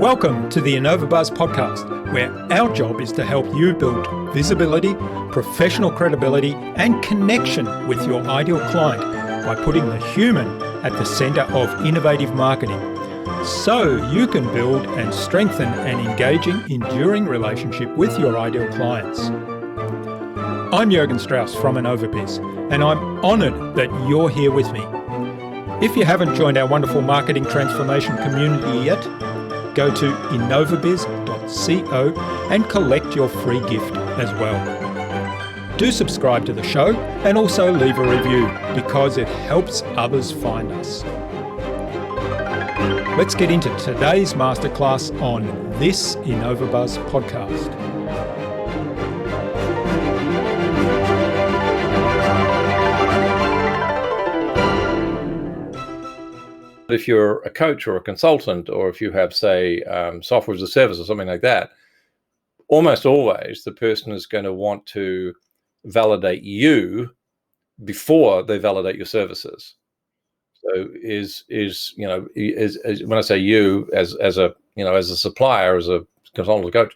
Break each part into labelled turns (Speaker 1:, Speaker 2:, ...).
Speaker 1: Welcome to the InnovaBuzz podcast, where our job is to help you build visibility, professional credibility, and connection with your ideal client by putting the human at the center of innovative marketing, so you can build and strengthen an engaging, enduring relationship with your ideal clients. I'm Jürgen Strauss from InnovaBuzz, and I'm honoured that you're here with me. If you haven't joined our wonderful marketing transformation community yet, go to innovabiz.co and collect your free gift as well. Do subscribe to the show and also leave a review because it helps others find us. Let's get into today's masterclass on this InnovaBuzz podcast.
Speaker 2: If you're a coach or a consultant, or if you have, say, software as a service or something like that, almost always the person is going to want to validate you before they validate your services. So when I say you as a supplier, as a consultant or coach,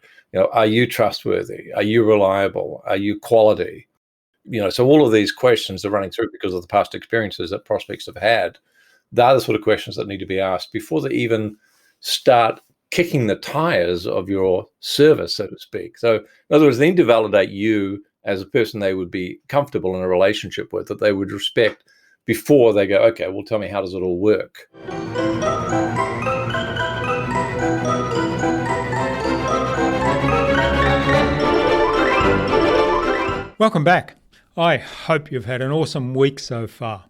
Speaker 2: are you trustworthy? Are you reliable? Are you quality? So all of these questions are running through because of the past experiences that prospects have had. They're the sort of questions that need to be asked before they even start kicking the tires of your service, so to speak. So in other words, they need to validate you as a person they would be comfortable in a relationship with, that they would respect before they go, okay, well, tell me, how does it all work?
Speaker 1: Welcome back. I hope you've had an awesome week so far.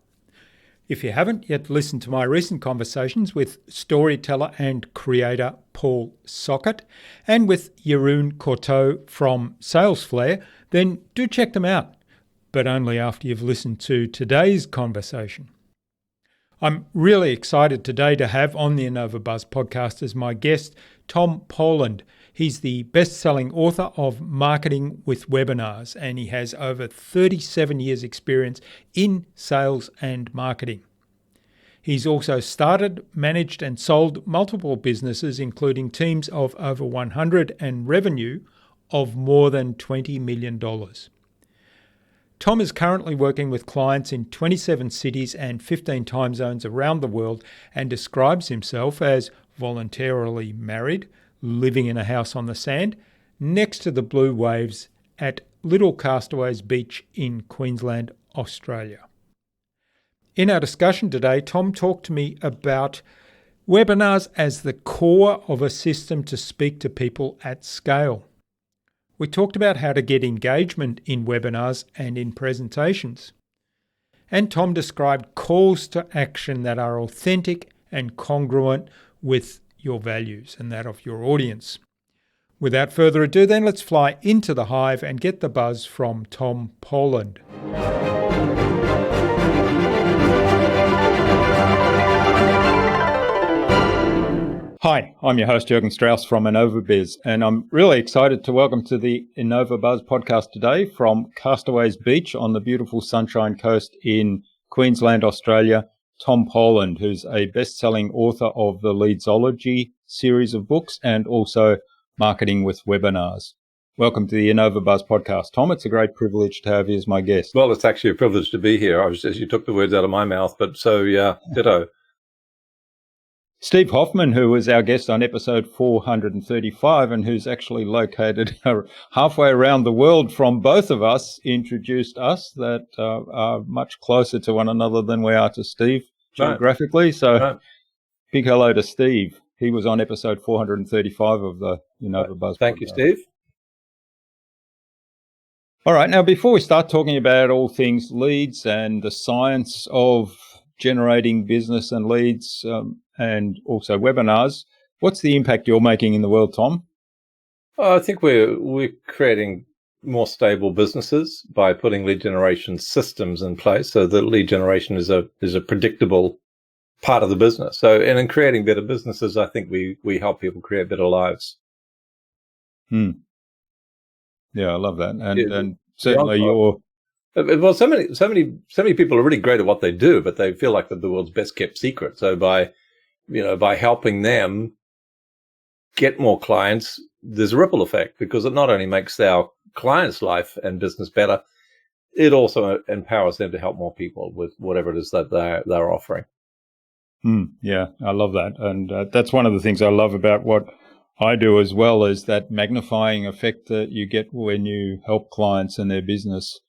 Speaker 1: If you haven't yet listened to my recent conversations with storyteller and creator Paul Sockett and with Jeroen Cortot from Sales Flair, then do check them out, but only after you've listened to today's conversation. I'm really excited today to have on the InnovaBuzz podcast as my guest Tom Poland. He's the best-selling author of Marketing with Webinars, and he has over 37 years' experience in sales and marketing. He's also started, managed, and sold multiple businesses, including teams of over 100 and revenue of more than $20 million. Tom is currently working with clients in 27 cities and 15 time zones around the world and describes himself as voluntarily married, living in a house on the sand, next to the blue waves at Little Castaways Beach in Queensland, Australia. In our discussion today, Tom talked to me about webinars as the core of a system to speak to people at scale. We talked about how to get engagement in webinars and in presentations. And Tom described calls to action that are authentic and congruent with your values and that of your audience. Without further ado, then let's fly into the hive and get the buzz from Tom Poland. Hi, I'm your host Jürgen Strauss from InnovaBuzz, and I'm really excited to welcome to the InnovaBuzz podcast today from Castaways Beach on the beautiful Sunshine Coast in Queensland, Australia, Tom Poland, who's a best-selling author of the Leadsology series of books and also Marketing with Webinars. Welcome to the InnovaBuzz podcast. Tom, it's a great privilege to have you as my guest.
Speaker 2: Well, it's actually a privilege to be here. As you took the words out of my mouth, but so, yeah, ditto.
Speaker 1: Steve Hoffman, who was our guest on episode 435 and who's actually located halfway around the world from both of us, introduced us that are much closer to one another than we are to Steve geographically. So big hello to Steve. He was on episode 435 of the InnovaBuzz.
Speaker 2: Thank you, Steve.
Speaker 1: All right. Now, before we start talking about all things leads and the science of generating business and leads and also webinars, what's the impact you're making in the world, Tom?
Speaker 2: I think we're creating more stable businesses by putting lead generation systems in place, so that lead generation is a predictable part of the business. So, and in creating better businesses, I think we help people create better lives.
Speaker 1: Yeah, I love that, and certainly you're.
Speaker 2: Well, so many people are really great at what they do, but they feel like they're the world's best kept secret. So by helping them get more clients, there's a ripple effect, because it not only makes our clients' life and business better, it also empowers them to help more people with whatever it is that they're offering.
Speaker 1: Yeah, I love that. And that's one of the things I love about what I do as well, is that magnifying effect that you get when you help clients and their business.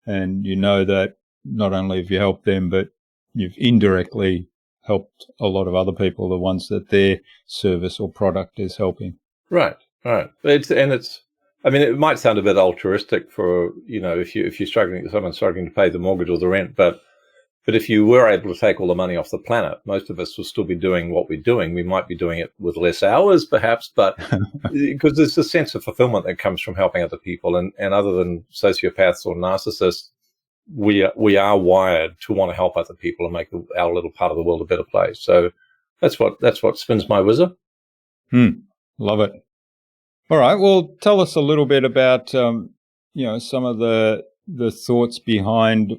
Speaker 1: And you know that not only have you helped them, but you've indirectly helped a lot of other people, the ones that their service or product is helping.
Speaker 2: Right. I mean, it might sound a bit altruistic for, if you're struggling, someone's struggling to pay the mortgage or the rent, but if you were able to take all the money off the planet, most of us will still be doing what we're doing. We might be doing it with less hours, perhaps, but because there's a sense of fulfillment that comes from helping other people. And other than sociopaths or narcissists, we are wired to want to help other people and make our little part of the world a better place. So that's what spins my wizard.
Speaker 1: Love it. All right. Well, tell us a little bit about some of the thoughts behind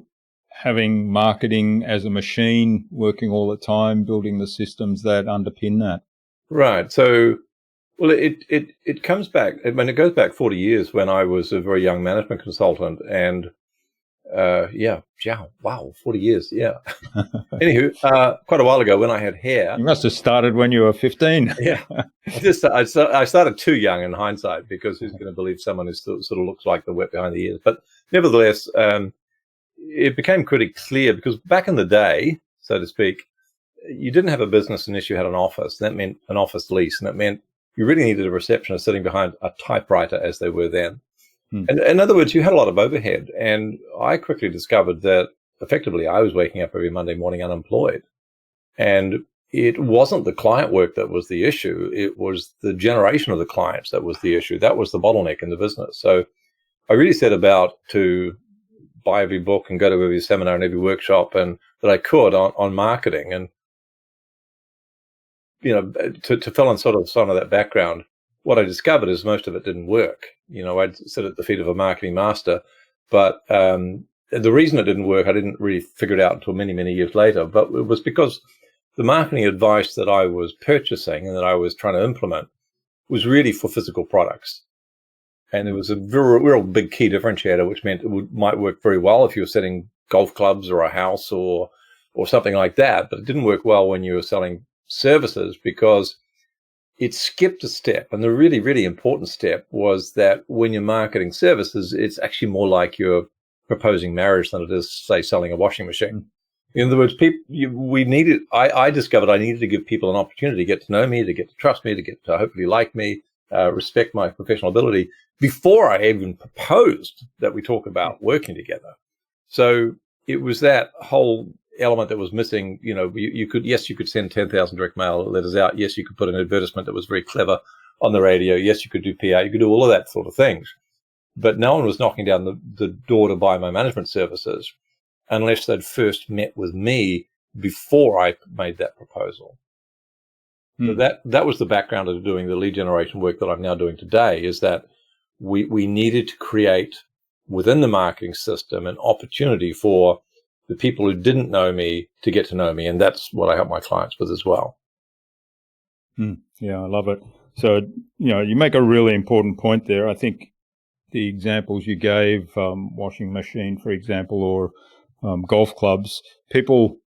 Speaker 1: having marketing as a machine, working all the time, building the systems that underpin that.
Speaker 2: Right. So, well, it comes back. I mean, it goes back 40 years when I was a very young management consultant, and 40 years. Yeah. Anywho, quite a while ago when I had hair.
Speaker 1: You must have started when you were 15.
Speaker 2: Yeah. I started too young in hindsight, because who's going to believe someone who sort of looks like the wet behind the ears? But nevertheless, it became pretty clear, because back in the day, so to speak, you didn't have a business unless you had an office. That meant an office lease, and it meant you really needed a receptionist sitting behind a typewriter, as they were then. And in other words, you had a lot of overhead. And I quickly discovered that effectively I was waking up every Monday morning unemployed. And it wasn't the client work that was the issue. It was the generation of the clients that was the issue. That was the bottleneck in the business. So I really set about to buy every book and go to every seminar and every workshop and that I could on marketing. And, to fill in sort of some of that background, what I discovered is most of it didn't work. I'd sit at the feet of a marketing master, but the reason it didn't work, I didn't really figure it out until many, many years later, but it was because the marketing advice that I was purchasing and that I was trying to implement was really for physical products. And there was a real big key differentiator, which meant it might work very well if you were selling golf clubs or a house or something like that, but it didn't work well when you were selling services, because it skipped a step. And the really, really important step was that when you're marketing services, it's actually more like you're proposing marriage than it is, say, selling a washing machine. In other words, I discovered I needed to give people an opportunity to get to know me, to get to trust me, to get to hopefully like me, respect my professional ability before I even proposed that we talk about working together. So it was that whole element that was missing. You could send 10,000 direct mail letters out. Yes, you could put an advertisement that was very clever on the radio. Yes, you could do PR. You could do all of that sort of things. But no one was knocking down the door to buy my management services unless they'd first met with me before I made that proposal. So that was the background of doing the lead generation work that I'm now doing today, is that we needed to create within the marketing system an opportunity for the people who didn't know me to get to know me. And that's what I help my clients with as well.
Speaker 1: Yeah, I love it. So, you make a really important point there. I think the examples you gave, washing machine, for example, or golf clubs, people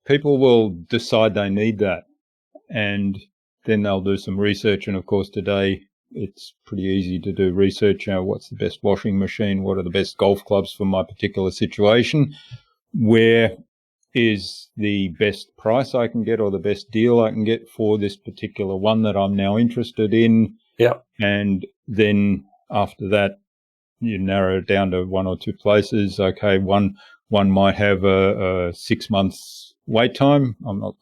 Speaker 1: will decide they need that, and then they'll do some research. And of course, today it's pretty easy to do research. What's the best washing machine? What are the best golf clubs for my particular situation? Where is the best price I can get, or the best deal I can get for this particular one that I'm now interested in?
Speaker 2: Yeah.
Speaker 1: And then after that, you narrow it down to one or two places. Okay, one might have a 6 months wait time.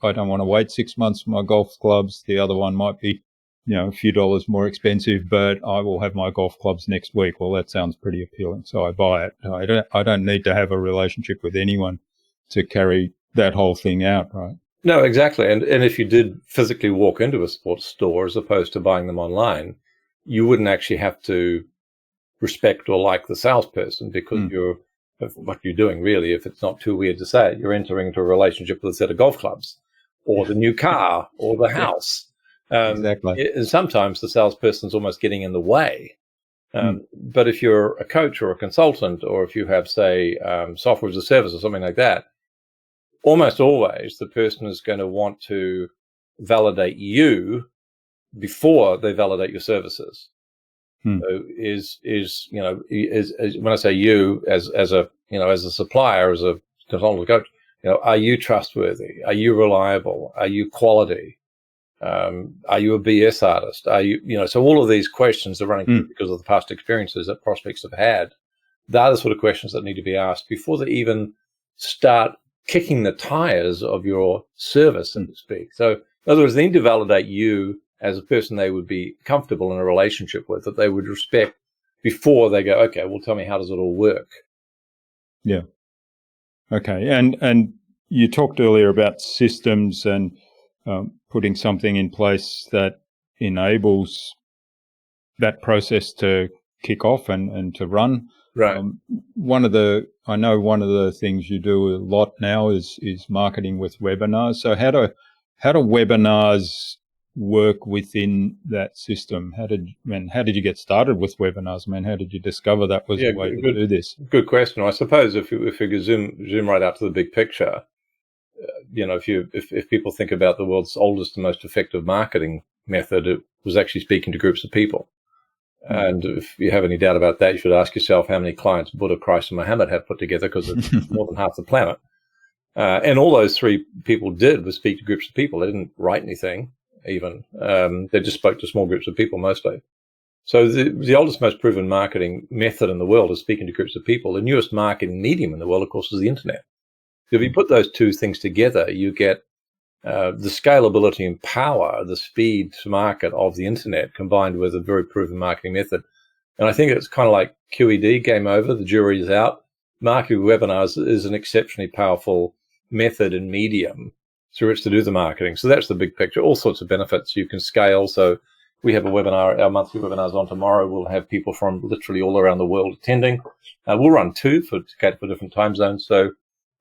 Speaker 1: I don't want to wait 6 months for my golf clubs. The other one might be, a few dollars more expensive, but I will have my golf clubs next week. Well, that sounds pretty appealing, so I buy it. I don't need to have a relationship with anyone to carry that whole thing out, right?
Speaker 2: No, exactly. And if you did physically walk into a sports store as opposed to buying them online, you wouldn't actually have to respect or like the salesperson, because what you're doing, really, if it's not too weird to say, you're entering into a relationship with a set of golf clubs or the new car or the house.
Speaker 1: Exactly.
Speaker 2: And sometimes the salesperson's almost getting in the way. But if you're a coach or a consultant, or if you have, say, software as a service or something like that, almost always the person is going to want to validate you before they validate your services. So is when I say you as a supplier, as a consultant coach, are you trustworthy? Are you reliable? Are you quality? Are you a BS artist? Are you, so all of these questions are running through because of the past experiences that prospects have had. They're the sort of questions that need to be asked before they even start kicking the tires of your service, so to speak. So in other words, they need to validate you as a person they would be comfortable in a relationship with, that they would respect before they go, okay, well, tell me, how does it all work?
Speaker 1: Yeah. Okay. And you talked earlier about systems and putting something in place that enables that process to kick off and to run.
Speaker 2: Right.
Speaker 1: I know one of the things you do a lot now is marketing with webinars. So how do webinars work within that system? How did you get started with webinars? I mean, how did you discover that was the way to do this?
Speaker 2: Good question. I suppose if you could zoom right out to the big picture, if people think about the world's oldest and most effective marketing method, it was actually speaking to groups of people. And if you have any doubt about that, you should ask yourself how many clients Buddha, Christ, and Muhammad have put together, because it's more than half the planet. And all those three people did was speak to groups of people. They didn't write anything, even. They just spoke to small groups of people mostly. So the oldest, most proven marketing method in the world is speaking to groups of people. The newest marketing medium in the world, of course, is the internet. If you put those two things together, you get the scalability and power, the speed to market of the internet, combined with a very proven marketing method. And I think it's kind of like QED, game over, the jury is out. Marketing webinars is an exceptionally powerful method and medium through which to do the marketing. So that's the big picture. All sorts of benefits. You can scale. So we have a webinar, our monthly webinars on tomorrow. We'll have people from literally all around the world attending. We'll run two to cater for different time zones. So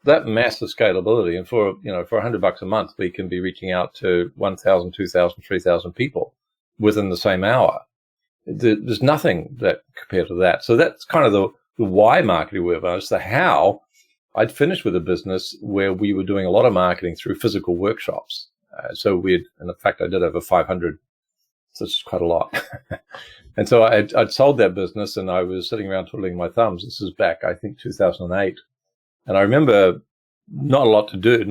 Speaker 2: that massive scalability, and for $100 a month, we can be reaching out to 1,000, 2,000, 3,000 people within the same hour. There's nothing that compared to that. So that's kind of the why marketing webinars. The how, I'd finished with a business where we were doing a lot of marketing through physical workshops. So in fact, I did over 500. So it's quite a lot. And so I'd sold that business, and I was sitting around twiddling my thumbs. This is back, I think, 2008. And I remember not a lot to do.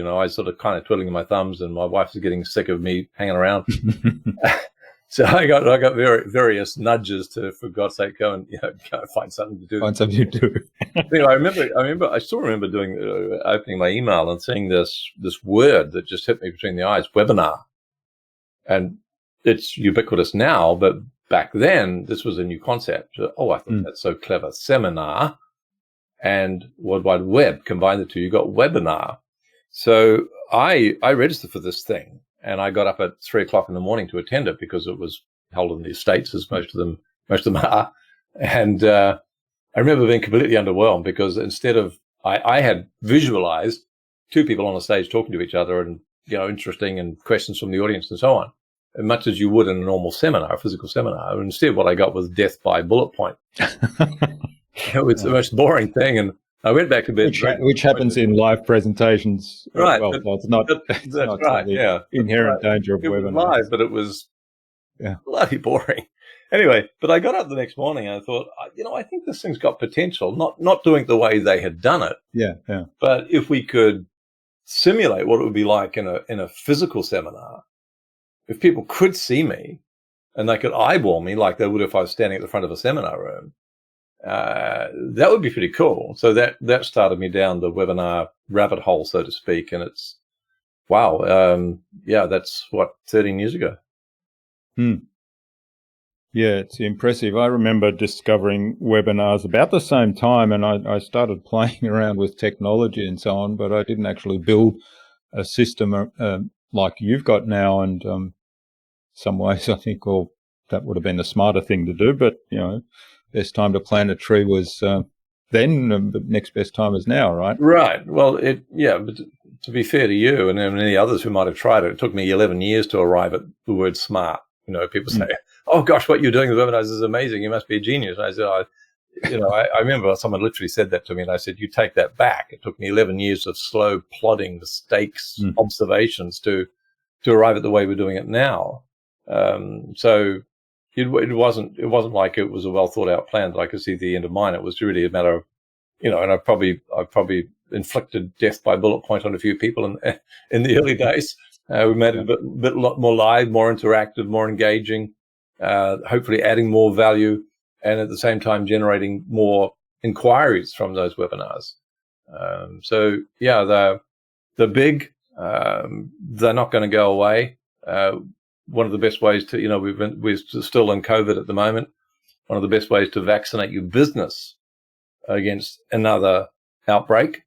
Speaker 2: I was sort of kind of twiddling my thumbs, and my wife was getting sick of me hanging around. So I got various nudges to, for God's sake, go and find something to do.
Speaker 1: Find something to do.
Speaker 2: Anyway, I still remember doing opening my email and seeing this word that just hit me between the eyes: webinar. And it's ubiquitous now, but back then this was a new concept. Oh, I thought that's so clever. Seminar and World Wide Web, combine the two, you got webinar. So I registered for this thing, and I got up at 3:00 in the morning to attend it, because it was held in the States, as most of them are. And I remember being completely underwhelmed, because instead of, I had visualized two people on a stage talking to each other, and interesting, and questions from the audience and so on, and much as you would in a normal seminar, a physical seminar. And instead, what I got was death by bullet point. It was the most boring thing, and I went back to bed.
Speaker 1: Which happens in live presentations.
Speaker 2: Right.
Speaker 1: Well, it's not.
Speaker 2: That's right. Yeah.
Speaker 1: Inherent danger of webinars.
Speaker 2: It was live, but it was bloody boring. Anyway, but I got up the next morning and I thought, I think this thing's got potential. Not doing it the way they had done it.
Speaker 1: Yeah.
Speaker 2: But if we could simulate what it would be like in a physical seminar, if people could see me and they could eyeball me like they would if I was standing at the front of a seminar room, that would be pretty cool. So that started me down the webinar rabbit hole, so to speak. And it's, wow. That's 13 years ago.
Speaker 1: Yeah, it's impressive. I remember discovering webinars about the same time, and I started playing around with technology and so on, but I didn't actually build a system like you've got now. And some ways I think, that would have been the smarter thing to do. But, best time to plant a tree was then, the next best time is now, right?
Speaker 2: Right. Well, but to be fair to you and any others who might have tried it, it took me 11 years to arrive at the word smart. People say, "Oh gosh, what you're doing with webinars is amazing. You must be a genius." And I said, I remember someone literally said that to me, and I said, "You take that back. It took me 11 years of slow plodding, mistakes, observations to arrive at the way we're doing it now." So it wasn't like it was a well thought out plan that I could see the end of mine. It was really a matter of, and I've probably inflicted death by bullet point on a few people in the early days. We made it a lot more live, more interactive, more engaging, hopefully adding more value, and at the same time generating more inquiries from those webinars. So yeah, they're big. They're not going to go away. One of the best ways to, we're still in COVID at the moment. One of the best ways to vaccinate your business against another outbreak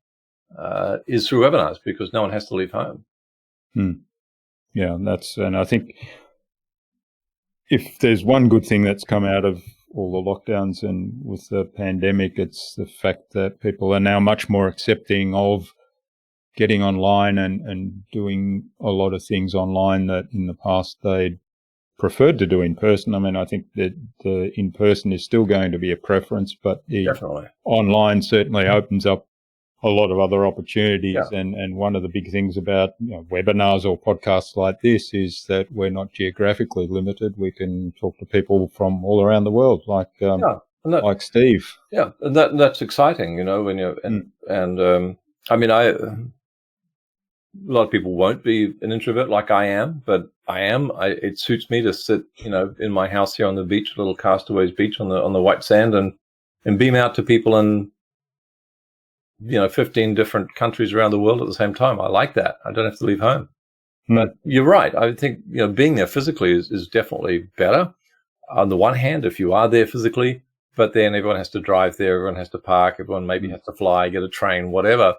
Speaker 2: is through webinars, because no one has to leave home.
Speaker 1: Yeah, and I think if there's one good thing that's come out of all the lockdowns and with the pandemic, it's the fact that people are now much more accepting of getting online and doing a lot of things online that in the past they'd preferred to do in person. I mean, I think that the in person is still going to be a preference, but the
Speaker 2: Definitely.
Speaker 1: online certainly opens up a lot of other opportunities. Yeah. And one of the big things about webinars or podcasts like this is that we're not geographically limited. We can talk to people from all around the world, like Steve.
Speaker 2: Yeah, and that's exciting, when you're I mean, a lot of people won't be an introvert like I am, but I am. It suits me to sit, in my house here on the beach, little Castaways Beach on the white sand, and beam out to people in 15 different countries around the world at the same time. I like that. I don't have to leave home. But you're right. I think being there physically is definitely better. On the one hand, if you are there physically, but then everyone has to drive there, everyone has to park, everyone maybe has to fly, get a train, whatever.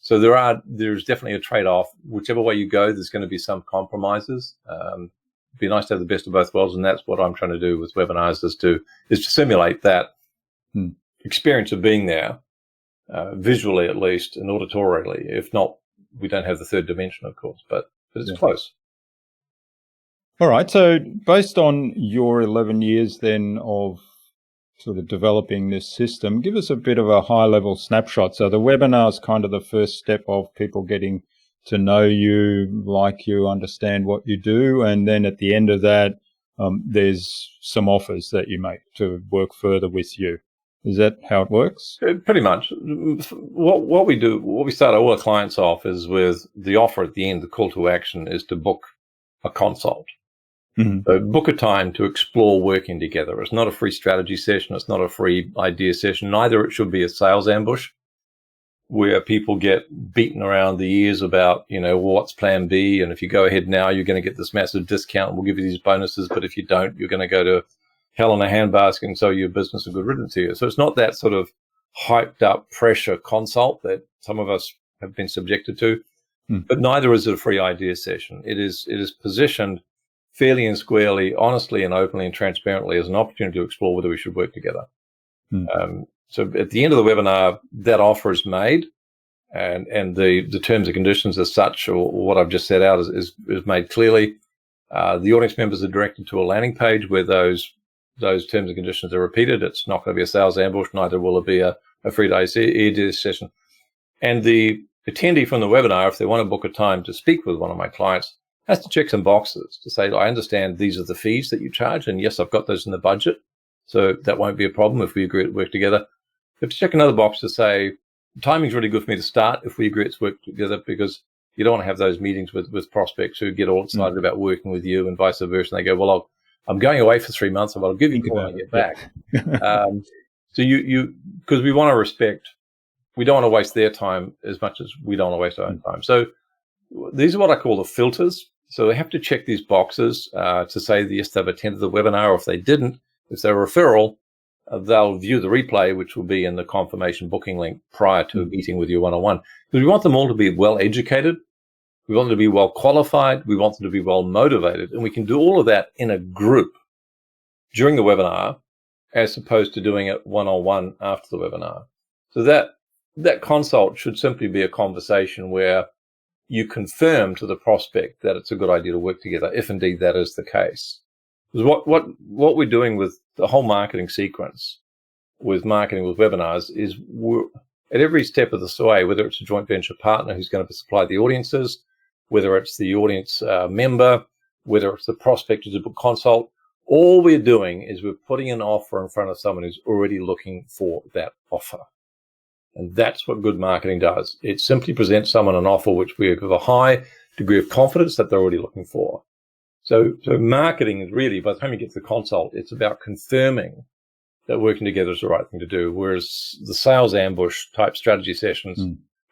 Speaker 2: So there's definitely a trade-off. Whichever way you go, there's going to be some compromises. It'd be nice to have the best of both worlds, and that's what I'm trying to do with webinars, is to simulate that experience of being there, visually at least, and auditorily. If not, we don't have the third dimension, of course, but it's close.
Speaker 1: All right. So based on your 11 years then of sort of developing this system, give us a bit of a high-level snapshot. So the webinar is kind of the first step of people getting to know you, like you, understand what you do, and then at the end of that, there's some offers that you make to work further with you. Is that how it works?
Speaker 2: Pretty much. What we do, what we start all our clients off is with the offer at the end. The call to action is to book a consult. So book a time to explore working together. It's not a free strategy session. It's not a free idea session. Neither it should be a sales ambush where people get beaten around the ears about, what's plan B. And if you go ahead now, you're going to get this massive discount. We'll give you these bonuses. But if you don't, you're going to go to hell in a handbasket, and so your business is good riddance to you. So it's not that sort of hyped up pressure consult that some of us have been subjected to. But neither is it a free idea session. It is positioned fairly and squarely, honestly and openly and transparently as an opportunity to explore whether we should work together. So at the end of the webinar, that offer is made, and the terms and conditions as such, or what I've just set out, is made clearly. The audience members are directed to a landing page where those terms and conditions are repeated. It's not going to be a sales ambush, neither will it be a free idea session. And the attendee from the webinar, if they want to book a time to speak with one of my clients, has to check some boxes to say, I understand these are the fees that you charge, and yes, I've got those in the budget, so that won't be a problem if we agree to work together. You have to check another box to say, timing's really good for me to start if we agree to work together, because you don't want to have those meetings with prospects who get all excited about working with you and vice versa, and they go, well, I'm going away for 3 months, but I'll give you a call when I get back. So because we want to respect, we don't want to waste their time as much as we don't want to waste our own time. So these are what I call the filters. So they have to check these boxes to say, yes, they've attended the webinar, or if they didn't, if they're a referral, they'll view the replay, which will be in the confirmation booking link prior to a meeting with you one-on-one. Because we want them all to be well educated. We want them to be well qualified. We want them to be well motivated. And we can do all of that in a group during the webinar, as opposed to doing it one-on-one after the webinar. So that consult should simply be a conversation where you confirm to the prospect that it's a good idea to work together, if indeed that is the case. Because what we're doing with the whole marketing sequence, with marketing with webinars, is at every step of the way, whether it's a joint venture partner who's going to supply the audiences, whether it's the audience member, whether it's the prospect who's a book consult, all we're doing is we're putting an offer in front of someone who's already looking for that offer. And that's what good marketing does. It simply presents someone an offer which we have a high degree of confidence that they're already looking for. So marketing is really, by the time you get to the consult, it's about confirming that working together is the right thing to do. Whereas the sales ambush type strategy sessions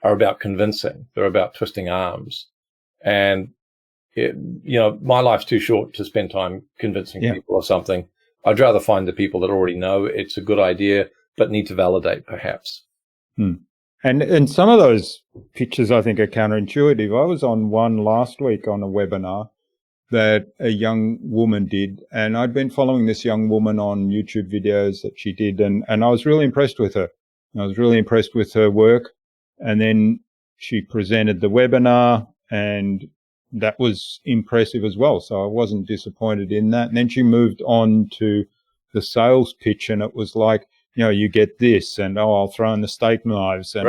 Speaker 2: are about convincing. They're about twisting arms. And my life's too short to spend time convincing people of something. I'd rather find the people that already know it's a good idea, but need to validate perhaps.
Speaker 1: And some of those pitches, I think, are counterintuitive. I was on one last week on a webinar that a young woman did, and I'd been following this young woman on YouTube videos that she did, and I was really impressed with her. I was really impressed with her work. And then she presented the webinar, and that was impressive as well. So I wasn't disappointed in that. And then she moved on to the sales pitch, and it was like, you get this, and I'll throw in the steak knives, and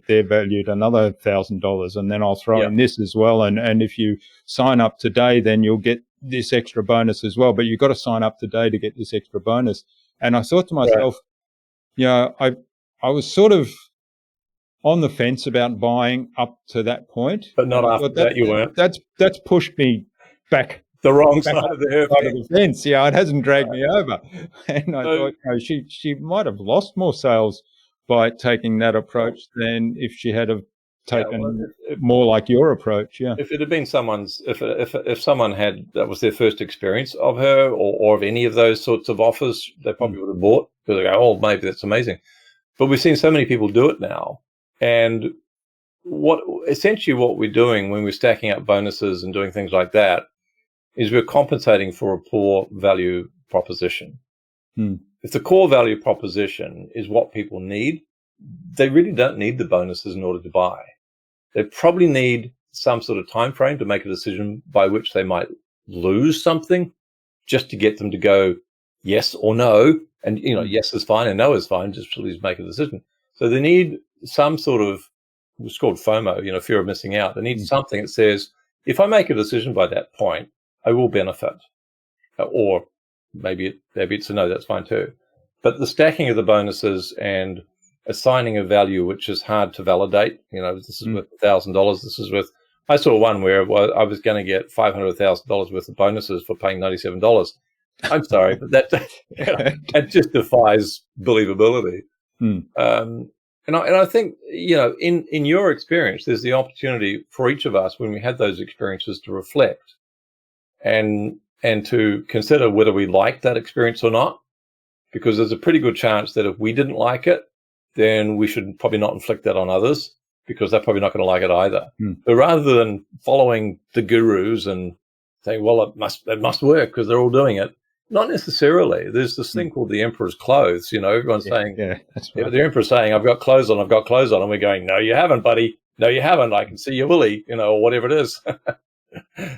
Speaker 1: they're valued another $1,000, and then I'll throw in this as well, and if you sign up today, then you'll get this extra bonus as well. But you've got to sign up today to get this extra bonus. And I thought to myself, I was sort of on the fence about buying up to that point,
Speaker 2: but not after that. You weren't.
Speaker 1: That's pushed me back.
Speaker 2: The wrong side of the
Speaker 1: fence. Yeah, it hasn't dragged me over. And I thought, she might have lost more sales by taking that approach than if she had have taken more like your approach. Yeah.
Speaker 2: If it had been if someone had, that was their first experience of her or of any of those sorts of offers, they probably would have bought, because they go, oh, maybe that's amazing. But we've seen so many people do it now. And what we're doing when we're stacking up bonuses and doing things like that is we're compensating for a poor value proposition. If the core value proposition is what people need, they really don't need the bonuses in order to buy. They probably need some sort of time frame to make a decision by which they might lose something, just to get them to go yes or no. And, yes is fine and no is fine, just please make a decision. So they need some sort of, it's called FOMO, fear of missing out. They need something that says, if I make a decision by that point, I will benefit. Or maybe it's a no, that's fine too. But the stacking of the bonuses and assigning a value which is hard to validate, this is worth $1,000, this is worth, I saw one where I was going to get $500,000 worth of bonuses for paying $97. I'm sorry, but that just defies believability. And I think, in your experience, there's the opportunity for each of us when we had those experiences to reflect and to consider whether we liked that experience or not, because there's a pretty good chance that if we didn't like it, then we should probably not inflict that on others, because they're probably not going to like it either. But rather than following the gurus and saying, well, it must work because they're all doing it, not necessarily. There's this thing called the emperor's clothes. Everyone's saying,
Speaker 1: that's right.
Speaker 2: The emperor's saying, I've got clothes on. And we're going, no, you haven't, buddy. No, you haven't. I can see your willy, or whatever it is.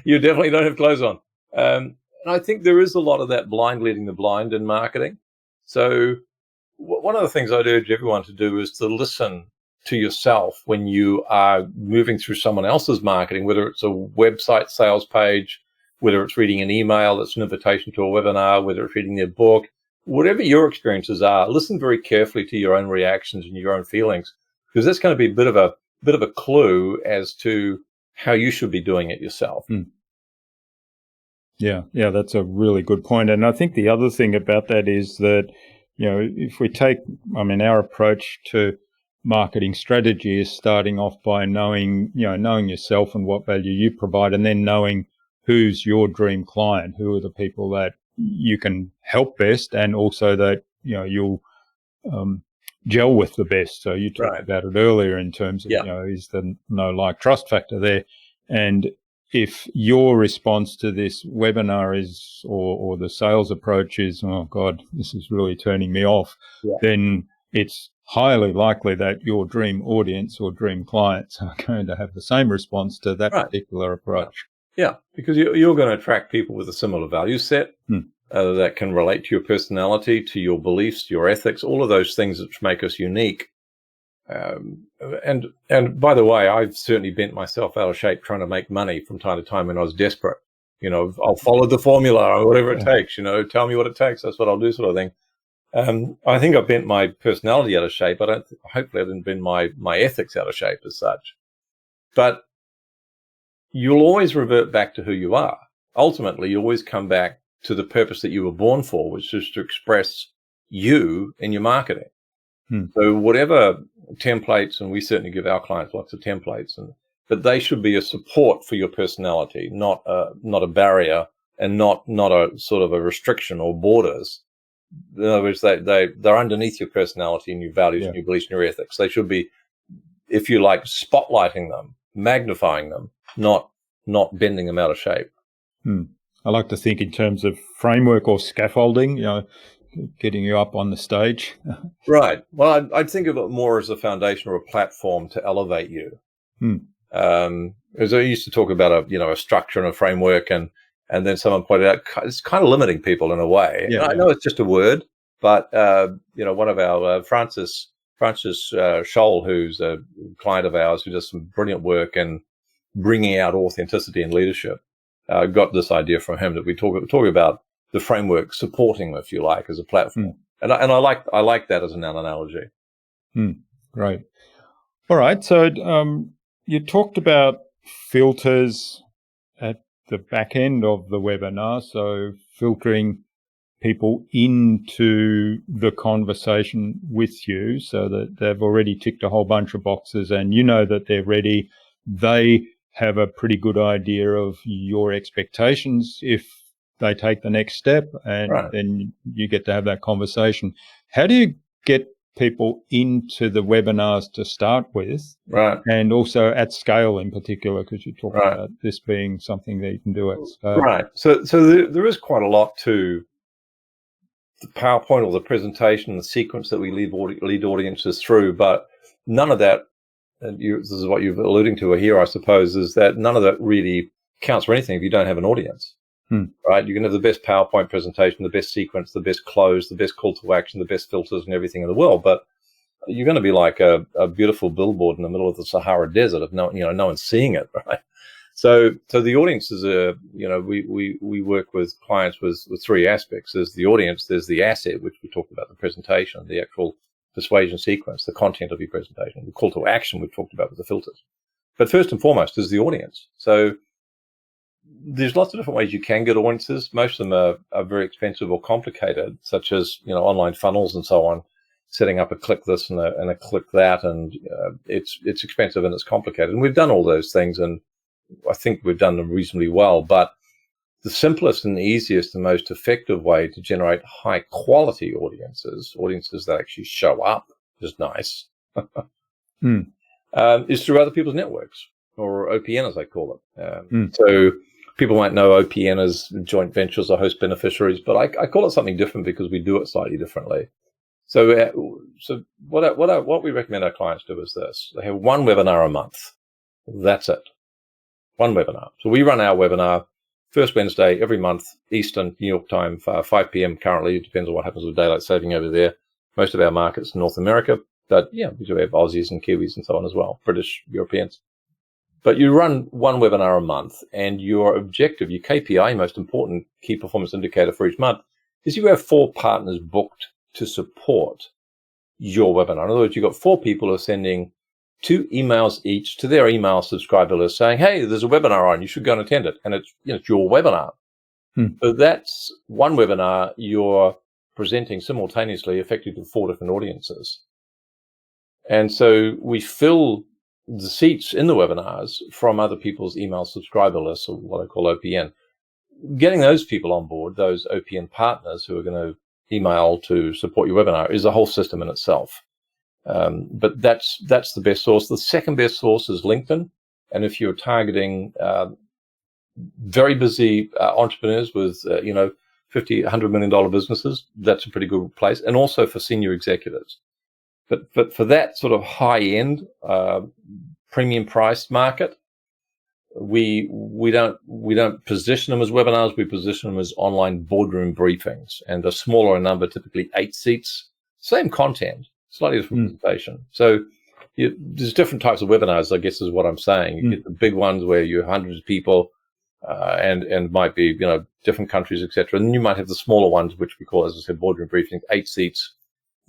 Speaker 2: You definitely don't have clothes on. And I think there is a lot of that blind leading the blind in marketing. So one of the things I'd urge everyone to do is to listen to yourself when you are moving through someone else's marketing, whether it's a website sales page, whether it's reading an email that's an invitation to a webinar, whether it's reading their book, whatever your experiences are, listen very carefully to your own reactions and your own feelings, because that's going to be a bit of a clue as to how you should be doing it yourself.
Speaker 1: Yeah, that's a really good point. And I think the other thing about that is that, if we take, our approach to marketing strategy is starting off by knowing yourself and what value you provide, and then knowing who's your dream client, who are the people that you can help best, and also that, you'll gel with the best. So you talked about it earlier in terms of, is the know, like, trust factor there. And if your response to this webinar is, or the sales approach is, oh God, this is really turning me off, then it's highly likely that your dream audience or dream clients are going to have the same response to that particular approach.
Speaker 2: Yeah, because you're going to attract people with a similar value set that can relate to your personality, to your beliefs, your ethics, all of those things which make us unique. And by the way, I've certainly bent myself out of shape trying to make money from time to time when I was desperate. I'll follow the formula or whatever it takes. Tell me what it takes. That's what I'll do, sort of thing. I think I bent my personality out of shape. Hopefully I didn't bend my ethics out of shape as such. But you'll always revert back to who you are. Ultimately, you always come back to the purpose that you were born for, which is to express you in your marketing. So whatever templates, and we certainly give our clients lots of templates, but they should be a support for your personality, not a barrier, and not a sort of a restriction or borders. In other words, they're underneath your personality and your values and your beliefs and your ethics. They should be, if you like, spotlighting them, magnifying them, not bending them out of shape.
Speaker 1: I like to think in terms of framework or scaffolding, getting you up on the stage.
Speaker 2: Right. Well, I'd think of it more as a foundation or a platform to elevate you. As I used to talk about a structure and a framework, and then someone pointed out it's kind of limiting people in a way. I know it's just a word, but one of our Francis Scholl, who's a client of ours who does some brilliant work in bringing out authenticity in leadership, got this idea from him that we talk about the framework supporting, if you like, as a platform. And I like that as an analogy.
Speaker 1: Great. All right. So you talked about filters at the back end of the webinar. So filtering people into the conversation with you so that they've already ticked a whole bunch of boxes and you know that they're ready. They have a pretty good idea of your expectations if they take the next step, and then you get to have that conversation. How do you get people into the webinars to start with, and also at scale in particular, because you talked about this being something that you can do at scale.
Speaker 2: So there is quite a lot to the PowerPoint or the presentation, the sequence that we lead audiences through, but none of that, and this is what you're alluding to here, I suppose, is that none of that really counts for anything if you don't have an audience. Right? You can have the best PowerPoint presentation, the best sequence, the best close, the best call to action, the best filters and everything in the world. But you're going to be like a beautiful billboard in the middle of the Sahara Desert if no one's seeing it, right? So the audience is we work with clients with three aspects. There's the audience, there's the asset, which we talked about, the presentation, the actual persuasion sequence, the content of your presentation, the call to action we've talked about with the filters. But first and foremost is the audience. So there's lots of different ways you can get audiences. Most of them are very expensive or complicated, such as online funnels and so on, setting up a click this and a click that, and it's expensive and it's complicated. And we've done all those things, and I think we've done them reasonably well. But the simplest and easiest and most effective way to generate high quality audiences that actually show up, is nice, is through other people's networks, or OPN as I call it. So people might know OPN as joint ventures or host beneficiaries, but I call it something different because we do it slightly differently. So what we recommend our clients do is this: they have one webinar a month. That's it. One webinar. So we run our webinar first Wednesday every month, Eastern, New York time, 5 p.m. currently. It depends on what happens with daylight saving over there. Most of our markets in North America, but we do have Aussies and Kiwis and so on as well, British, Europeans. But you run one webinar a month, and your objective, your KPI, most important key performance indicator for each month, is you have 4 partners booked to support your webinar. In other words, you've got 4 people who are sending 2 emails each to their email subscriber list saying, hey, there's a webinar on, you should go and attend it. And it's your webinar. So that's one webinar you're presenting simultaneously, effectively to 4 different audiences. And so we fill the seats in the webinars from other people's email subscriber lists, or what I call OPN. Getting those people on board, those OPN partners who are going to email to support your webinar, is a whole system in itself. But that's the best source. The second best source is LinkedIn. And if you're targeting very busy entrepreneurs with $50, $100 million businesses, that's a pretty good place. And also for senior executives, But for that sort of high end, premium priced market, we don't position them as webinars. We position them as online boardroom briefings, and a smaller number, typically 8 seats, same content, slightly different presentation. So there's different types of webinars, I guess, is what I'm saying. You get the big ones where you're hundreds of people, and might be, different countries, etc. And then you might have the smaller ones, which we call, as I said, boardroom briefing, 8 seats,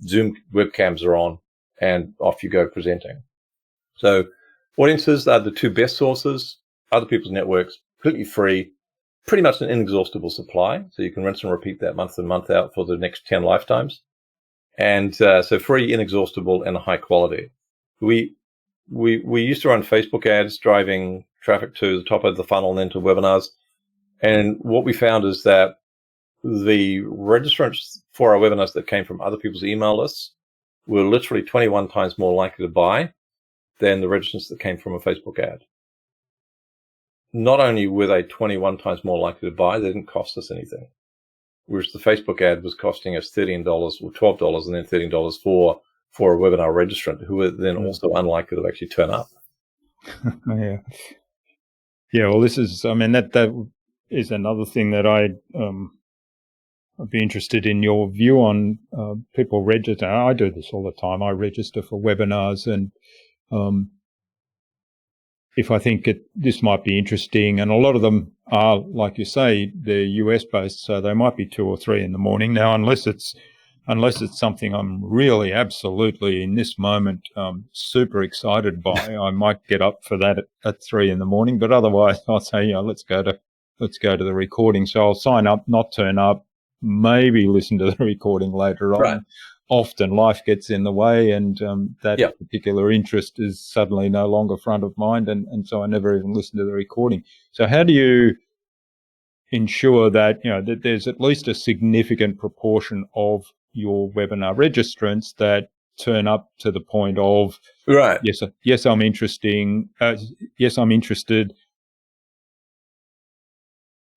Speaker 2: Zoom webcams are on, and off you go presenting. So audiences are the 2 best sources. Other people's networks, completely free, pretty much an inexhaustible supply. So you can rinse and repeat that month in, month out for the next 10 lifetimes. And so free, inexhaustible, and high quality. We used to run Facebook ads driving traffic to the top of the funnel and then to webinars. And what we found is that the registrants for our webinars that came from other people's email lists were literally 21 times more likely to buy than the registrants that came from a Facebook ad. Not only were they 21 times more likely to buy, they didn't cost us anything. Whereas the Facebook ad was costing us $13 or $12 and then $13 for a webinar registrant, who were then also unlikely to actually turn up.
Speaker 1: Yeah. Well, this is, that is another thing that I'd be interested in your view on. People register. I do this all the time. I register for webinars, and if I think this might be interesting, and a lot of them are, like you say, they're US based, so they might be 2 or 3 in the morning. Now, unless it's something I'm really absolutely in this moment super excited by, I might get up for that at 3 in the morning. But otherwise, I'll say, let's go to the recording. So I'll sign up, not turn up, maybe listen to the recording later on.
Speaker 2: Right.
Speaker 1: Often life gets in the way, and that particular interest is suddenly no longer front of mind, and so I never even listen to the recording. So how do you ensure that that there's at least a significant proportion of your webinar registrants that turn up to the point of,
Speaker 2: right,
Speaker 1: yes, I'm interested.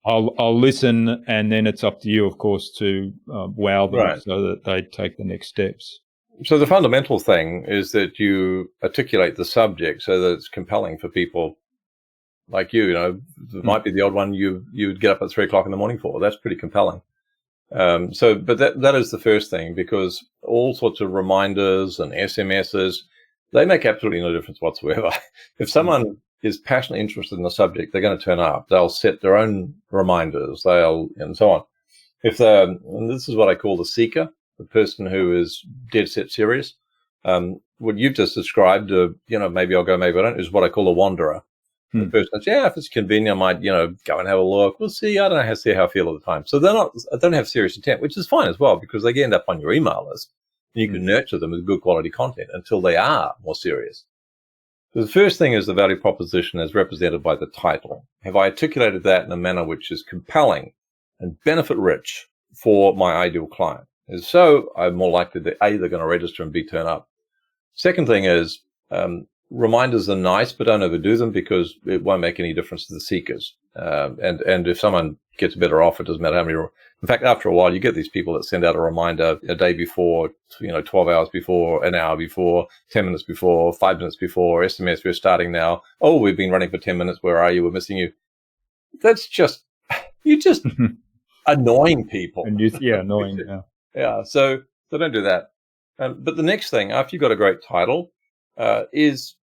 Speaker 1: I'll listen, and then it's up to you, of course, to wow them so that they take the next steps.
Speaker 2: So the fundamental thing is that you articulate the subject so that it's compelling for people like you. There might be the odd one you'd get up at 3 o'clock in the morning for. That's pretty compelling. But that is the first thing, because all sorts of reminders and SMSs, they make absolutely no difference whatsoever. If someone is passionately interested in the subject, they're going to turn up. They'll set their own reminders, and so on. And this is what I call the seeker, the person who is dead set serious. What you've just described, maybe I'll go, maybe I don't, is what I call a wanderer. The person says, if it's convenient, I might, go and have a look. We'll see. I don't know how I feel at the time. So they don't have serious intent, which is fine as well, because they end up on your email list. And you can nurture them with good quality content until they are more serious. So the first thing is the value proposition as represented by the title. Have I articulated that in a manner which is compelling and benefit rich for my ideal client? And so I'm more likely that A, they're going to register, and B, turn up. Second thing is, reminders are nice, but don't overdo them, because it won't make any difference to the seekers. And if someone gets better off, it doesn't matter how many. In fact, after a while, you get these people that send out a reminder a day before, 12 hours before, an hour before, 10 minutes before, 5 minutes before, SMS, we're starting now. Oh, we've been running for 10 minutes. Where are you? We're missing you. That's just, you're just annoying people.
Speaker 1: And annoying.
Speaker 2: Yeah. So don't do that. But the next thing, after you've got a great title, is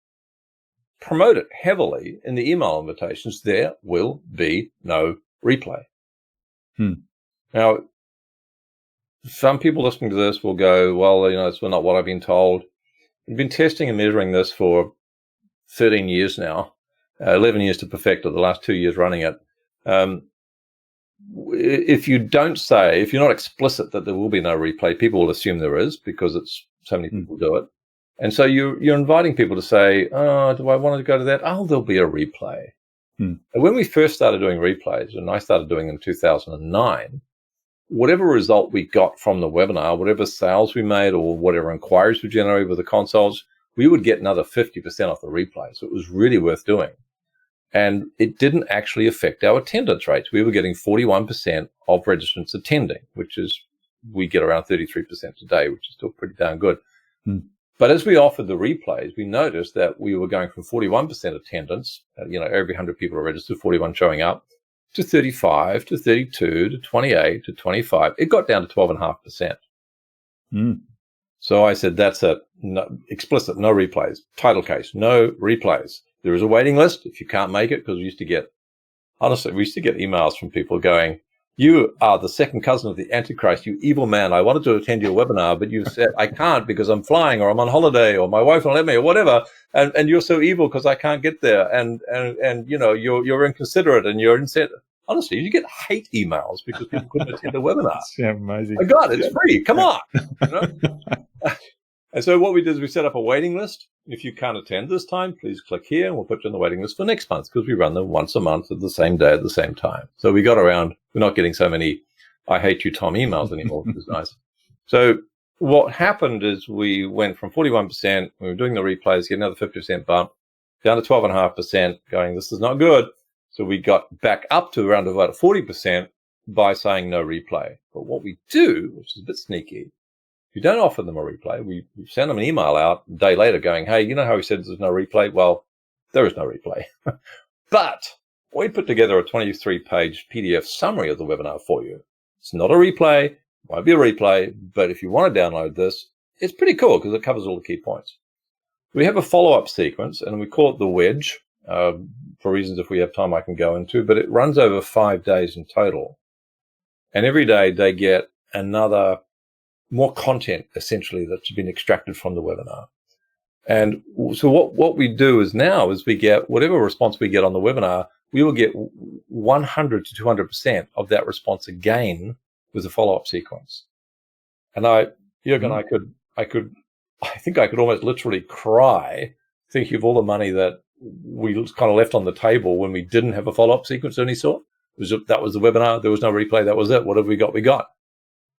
Speaker 2: promote it heavily in the email invitations. There will be no replay. Now, some people listening to this will go, well, it's not what I've been told. We've been testing and measuring this for 13 years now, 11 years to perfect it, the last 2 years running it. If you're not explicit that there will be no replay, people will assume there is, because it's so many people do it. And so you're inviting people to say, oh, do I want to go to that? Oh, there'll be a replay. And when we first started doing replays, and I started doing them in 2009, whatever result we got from the webinar, whatever sales we made or whatever inquiries we generated with the consults, we would get another 50% off the replay. So it was really worth doing. And it didn't actually affect our attendance rates. We were getting 41% of registrants attending, which is, we get around 33% today, which is still pretty darn good. But as we offered the replays, we noticed that we were going from 41% attendance, every 100 people are registered, 41 showing up, to 35, to 32, to 28, to 25. It got down to 12.5%. So I said, that's it. Explicit, no replays. Title case, no replays. There is a waiting list if you can't make it, because we used to get emails from people going, you are the second cousin of the Antichrist, you evil man. I wanted to attend your webinar, but you said I can't because I'm flying or I'm on holiday or my wife won't let me or whatever. And you're so evil because I can't get there. And you're inconsiderate and you're insensitive. Honestly, you get hate emails because people couldn't attend the webinar.
Speaker 1: Yeah, amazing.
Speaker 2: My God, it's free. Come on. And so what we did is we set up a waiting list. If you can't attend this time, please click here and we'll put you on the waiting list for next month, because we run them once a month at the same day at the same time. So we got around. We're not getting so many I hate you, Tom emails anymore, which is nice. So what happened is we went from 41%, we were doing the replays, get another 50% bump, down to 12.5%, going, this is not good. So we got back up to around about 40% by saying no replay. But what we do, which is a bit sneaky, if you don't offer them a replay, we send them an email out a day later going, hey, you know how we said there's no replay? Well, there is no replay. But we put together a 23-page PDF summary of the webinar for you. It's not a replay, won't be a replay, but if you want to download this, it's pretty cool because it covers all the key points. We have a follow-up sequence, and we call it the wedge, for reasons if we have time I can go into, but it runs over 5 days in total. And every day they get more content, essentially, that's been extracted from the webinar. And so what we do is we get whatever response we get on the webinar, we will get 100 to 200% of that response again with a follow-up sequence. And I think I could almost literally cry thinking of all the money that we kind of left on the table when we didn't have a follow-up sequence of any sort. That was the webinar. There was no replay. That was it. What have we got? We got.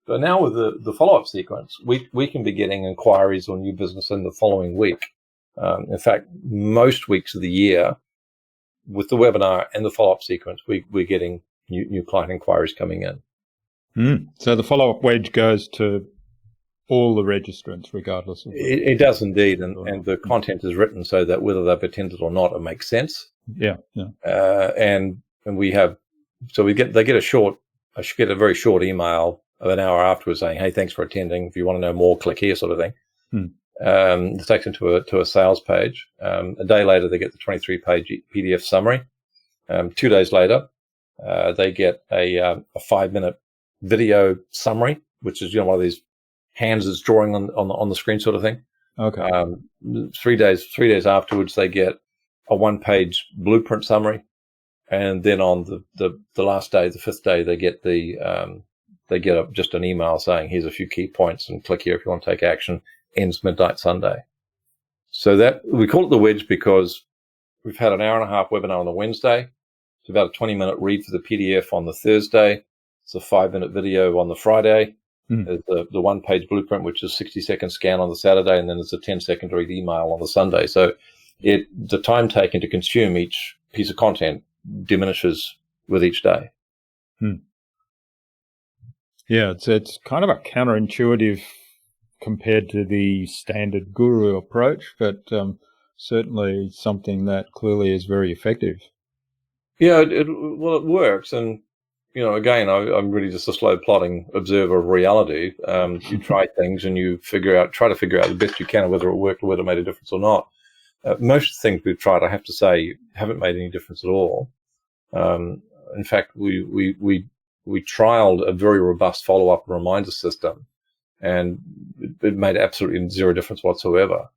Speaker 2: But now with the follow-up sequence, we can be getting inquiries on new business in the following week. In fact, most weeks of the year, with the webinar and the follow-up sequence, we're getting new client inquiries coming in.
Speaker 1: So the follow-up wedge goes to all the registrants, regardless of
Speaker 2: it does indeed, and the content is written so that whether they've attended or not, it makes sense.
Speaker 1: Yeah.
Speaker 2: And we have, so they get I should get a very short email of an hour afterwards saying, hey, thanks for attending. If you want to know more, click here, sort of thing. It takes them to a sales page. A day later, they get the 23-page PDF summary. 2 days later, they get a 5-minute video summary, which is one of these hands that's drawing on the screen sort of thing.
Speaker 1: Okay.
Speaker 2: 3 days afterwards, they get a 1-page blueprint summary, and then on the last day, the 5th day, they get just an email saying, here's a few key points and click here if you want to take action. Ends midnight Sunday. So that we call it the wedge because we've had an hour-and-a-half webinar on the Wednesday. It's about a 20-minute read for the PDF on the Thursday. It's a 5-minute video on the Friday. There's the 1-page blueprint, which is 60-second scan on the Saturday, and then there's a 10-second read email on the Sunday. So the time taken to consume each piece of content diminishes with each day.
Speaker 1: Yeah, it's kind of a counterintuitive compared to the standard guru approach, but certainly something that clearly is very effective.
Speaker 2: Yeah, it works. And, again, I'm really just a slow plodding observer of reality. You try things and you try to figure out the best you can whether it worked or whether it made a difference or not. Most of the things we've tried, I have to say, haven't made any difference at all. In fact, we trialed a very robust follow-up reminder system, and it made absolutely zero difference whatsoever.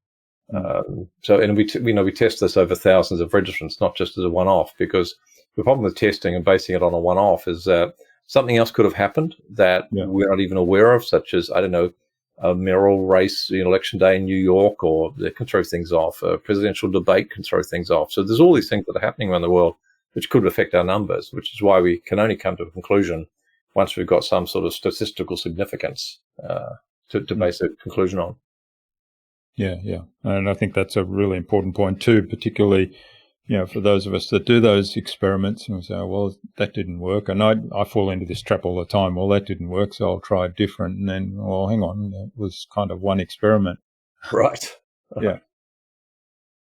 Speaker 2: We test this over thousands of registrants, not just as a one-off, because the problem with testing and basing it on a one-off is that something else could have happened that we're not even aware of, such as, I don't know, a mayoral race, election day in New York, or they can throw things off. A presidential debate can throw things off. So there's all these things that are happening around the world which could affect our numbers, which is why we can only come to a conclusion once we've got some sort of statistical significance to base a conclusion on.
Speaker 1: Yeah. And I think that's a really important point too, particularly, for those of us that do those experiments and we say, well, that didn't work. And I fall into this trap all the time. Well, that didn't work, so I'll try it different. And then, well, hang on, that was kind of one experiment.
Speaker 2: Right.
Speaker 1: Yeah.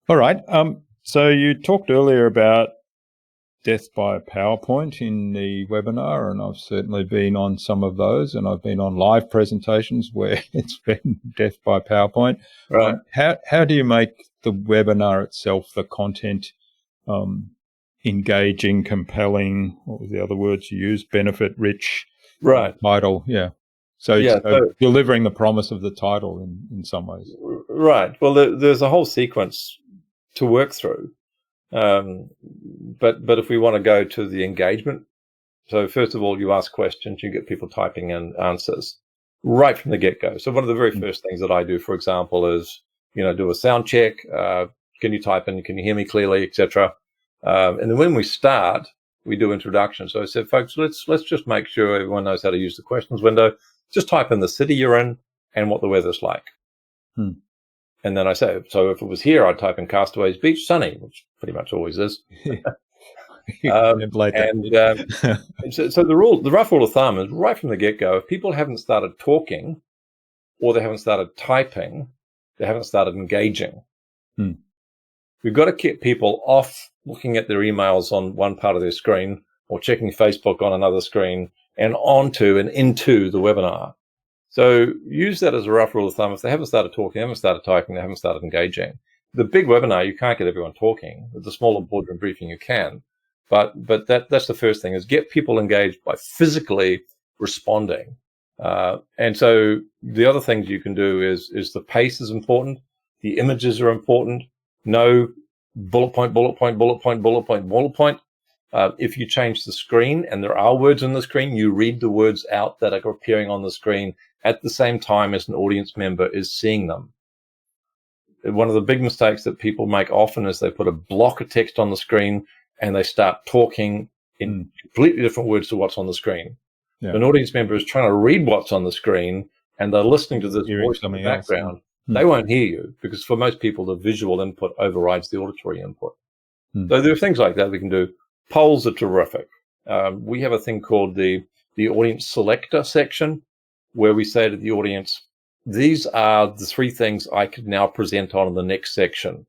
Speaker 1: All right. So you talked earlier about death by PowerPoint in the webinar, and I've certainly been on some of those, and I've been on live presentations where it's been death by PowerPoint.
Speaker 2: Right.
Speaker 1: How do you make the webinar itself, the content, engaging, compelling? What was the other words you used? Benefit rich.
Speaker 2: Right.
Speaker 1: Title. Yeah. So delivering the promise of the title in some ways.
Speaker 2: Right. Well, there's a whole sequence to work through. But if we want to go to the engagement, so first of all, you ask questions, you get people typing in answers right from the get-go. So one of the very first things that I do, for example, is, do a sound check. Can you type in? Can you hear me clearly, etc. And then when we start, we do introduction. So I said, folks, let's just make sure everyone knows how to use the questions window. Just type in the city you're in and what the weather's like. And then I say, so if it was here, I'd type in Castaways Beach, sunny, which pretty much always is. So the rough rule of thumb is right from the get-go, if people haven't started talking or they haven't started typing, they haven't started engaging. We've got to keep people off looking at their emails on one part of their screen or checking Facebook on another screen and onto and into the webinar. So use that as a rough rule of thumb. If they haven't started talking, they haven't started typing, they haven't started engaging. The big webinar, you can't get everyone talking. With the smaller boardroom briefing, you can. But that's the first thing, is get people engaged by physically responding. And so the other things you can do is the pace is important. The images are important. No bullet point, bullet point, bullet point, bullet point, bullet point. If you change the screen and there are words on the screen, you read the words out that are appearing on the screen at the same time as an audience member is seeing them. One of the big mistakes that people make often is they put a block of text on the screen and they start talking in completely different words to what's on the screen. Yeah. An audience member is trying to read what's on the screen and they're listening to this voice in the background. They won't hear you because for most people, the visual input overrides the auditory input. So there are things like that we can do. Polls are terrific. We have a thing called the audience selector section, where we say to the audience, these are the three things I could now present on in the next section.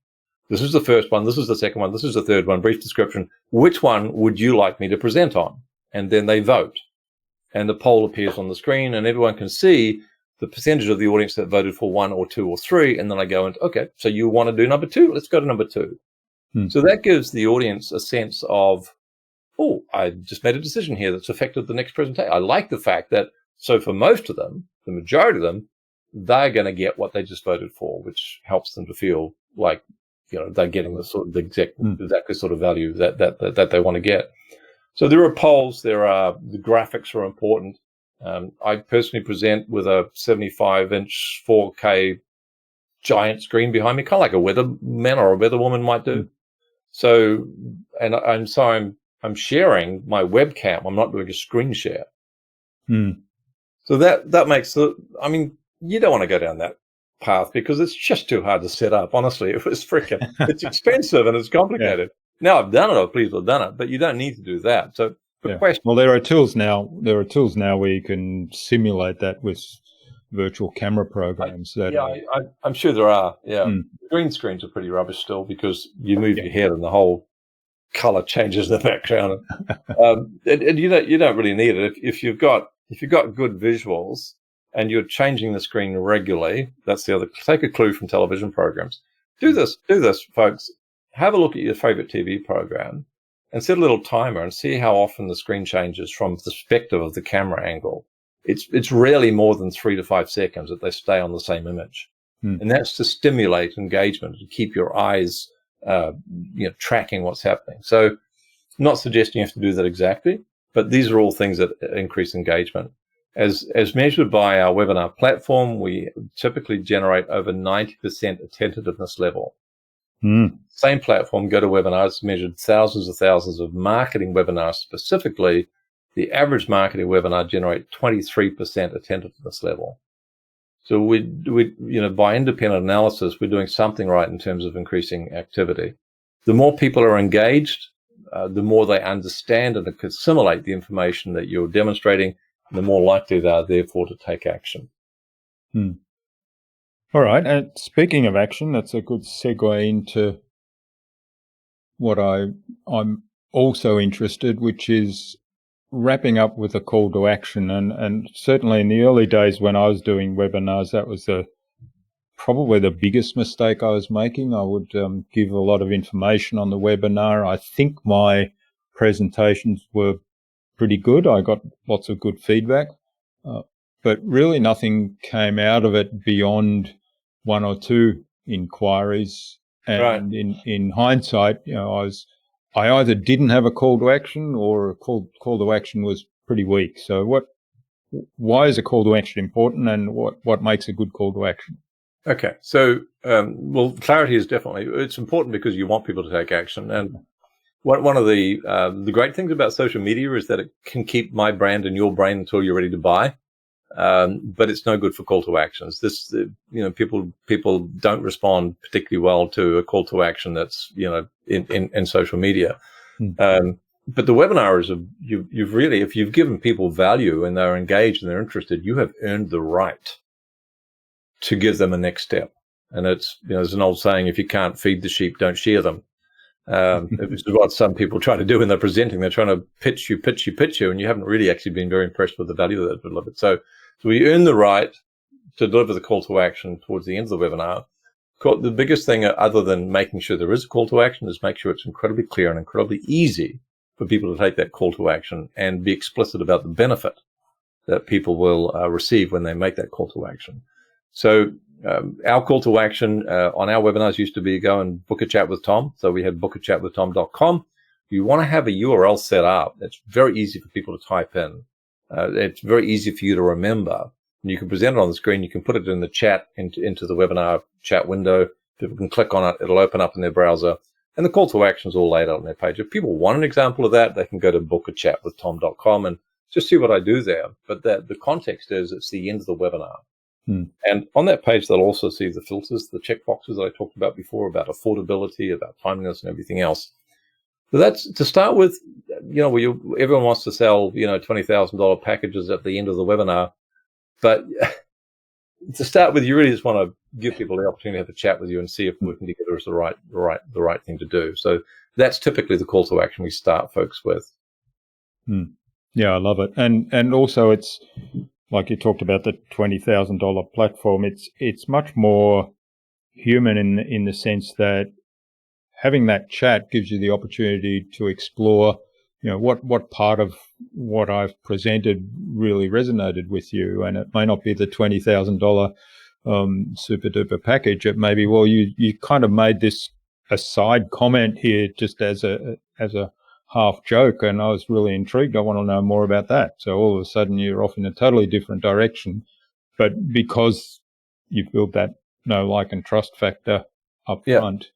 Speaker 2: This is the first one. This is the second one. This is the third one. Brief description. Which one would you like me to present on? And then they vote. And the poll appears on the screen and everyone can see the percentage of the audience that voted for 1 or 2 or 3. And then I go into, okay, so you want to do number 2? Let's go to number 2. So that gives the audience a sense of, oh, I just made a decision here that's affected the next presentation. I like the fact that, so for most of them, the majority of them, they're going to get what they just voted for, which helps them to feel like, they're getting the exactly sort of value that they want to get. So there are polls, the graphics are important. I personally present with a 75-inch 4K giant screen behind me, kind of like a weatherman or a weatherwoman might do. So, I'm sharing my webcam. I'm not doing a screen share. So that makes you don't want to go down that path because it's just too hard to set up. Honestly, it's expensive and it's complicated. Now I've done it, I'm pleased I've done it, but you don't need to do that. So
Speaker 1: well, there are tools now where you can simulate that with virtual camera programs.
Speaker 2: I'm sure there are. Yeah. Green screens are pretty rubbish still because you move your head and the whole color changes in the background. And you don't really need it. If you've got good visuals and you're changing the screen regularly, that's the other. Take a clue from television programs. Do this, folks. Have a look at your favorite TV program and set a little timer and see how often the screen changes from the perspective of the camera angle. It's rarely more than 3 to 5 seconds that they stay on the same image. And that's to stimulate engagement and keep your eyes, tracking what's happening. So I'm not suggesting you have to do that exactly, but these are all things that increase engagement. As measured by our webinar platform, we typically generate over 90% attentiveness level. Same platform, GoToWebinars, measured thousands of marketing webinars specifically. The average marketing webinar generates 23% attentiveness level. So we by independent analysis, we're doing something right in terms of increasing activity. The more people are engaged, the more they understand and assimilate the information that you're demonstrating, the more likely they are, therefore, to take action.
Speaker 1: All right. And speaking of action, that's a good segue into what I'm also interested, which is wrapping up with a call to action. And certainly in the early days when I was doing webinars, that was probably the biggest mistake I was making. I would give a lot of information on the webinar. I think my presentations were pretty good. I got lots of good feedback, but really nothing came out of it beyond one or two inquiries. And
Speaker 2: Right.
Speaker 1: in hindsight, I either didn't have a call to action or a call to action was pretty weak. So why is a call to action important, and what makes a good call to action?
Speaker 2: Okay. So, well, clarity is it's important because you want people to take action. And one of the great things about social media is that it can keep my brand in your brain until you're ready to buy. But it's no good for call to actions. People don't respond particularly well to a call to action that's, in social media. But the webinar is you've really, if you've given people value and they're engaged and they're interested, you have earned the right to give them a next step. And it's, there's an old saying, if you can't feed the sheep, don't shear them. Which is what some people try to do when they're presenting. They're trying to pitch you, and you haven't really actually been very impressed with the value that they've delivered. So we earn the right to deliver the call to action towards the end of the webinar. The biggest thing, other than making sure there is a call to action, is make sure it's incredibly clear and incredibly easy for people to take that call to action and be explicit about the benefit that people will receive when they make that call to action. So our call to action on our webinars used to be go and book a chat with Tom. So we had bookachatwithtom.com. You want to have a URL set up. It's very easy for people to type in. It's very easy for you to remember. And you can present it on the screen. You can put it in the chat into the webinar chat window. People can click on it. It'll open up in their browser. And the call to action is all laid out on their page. If people want an example of that, they can go to bookachatwithtom.com and just see what I do there. But the context is it's the end of the webinar. And on that page, they'll also see the filters, the checkboxes that I talked about before, about affordability, about timeliness, and everything else. So that's to start with. Everyone wants to sell, $20,000 packages at the end of the webinar, but to start with, you really just want to give people the opportunity to have a chat with you and see if working together is the right thing to do. So that's typically the call to action we start folks with.
Speaker 1: Yeah, I love it, and also it's. Like you talked about the $20,000 platform, it's much more human in the sense that having that chat gives you the opportunity to explore, what part of what I've presented really resonated with you, and it may not be the $20,000 super duper package. It may be, well, you kind of made this a side comment here just as a half joke, and I was really intrigued. I want to know more about that. So all of a sudden you're off in a totally different direction, but because you've built that know, like, and trust factor up front,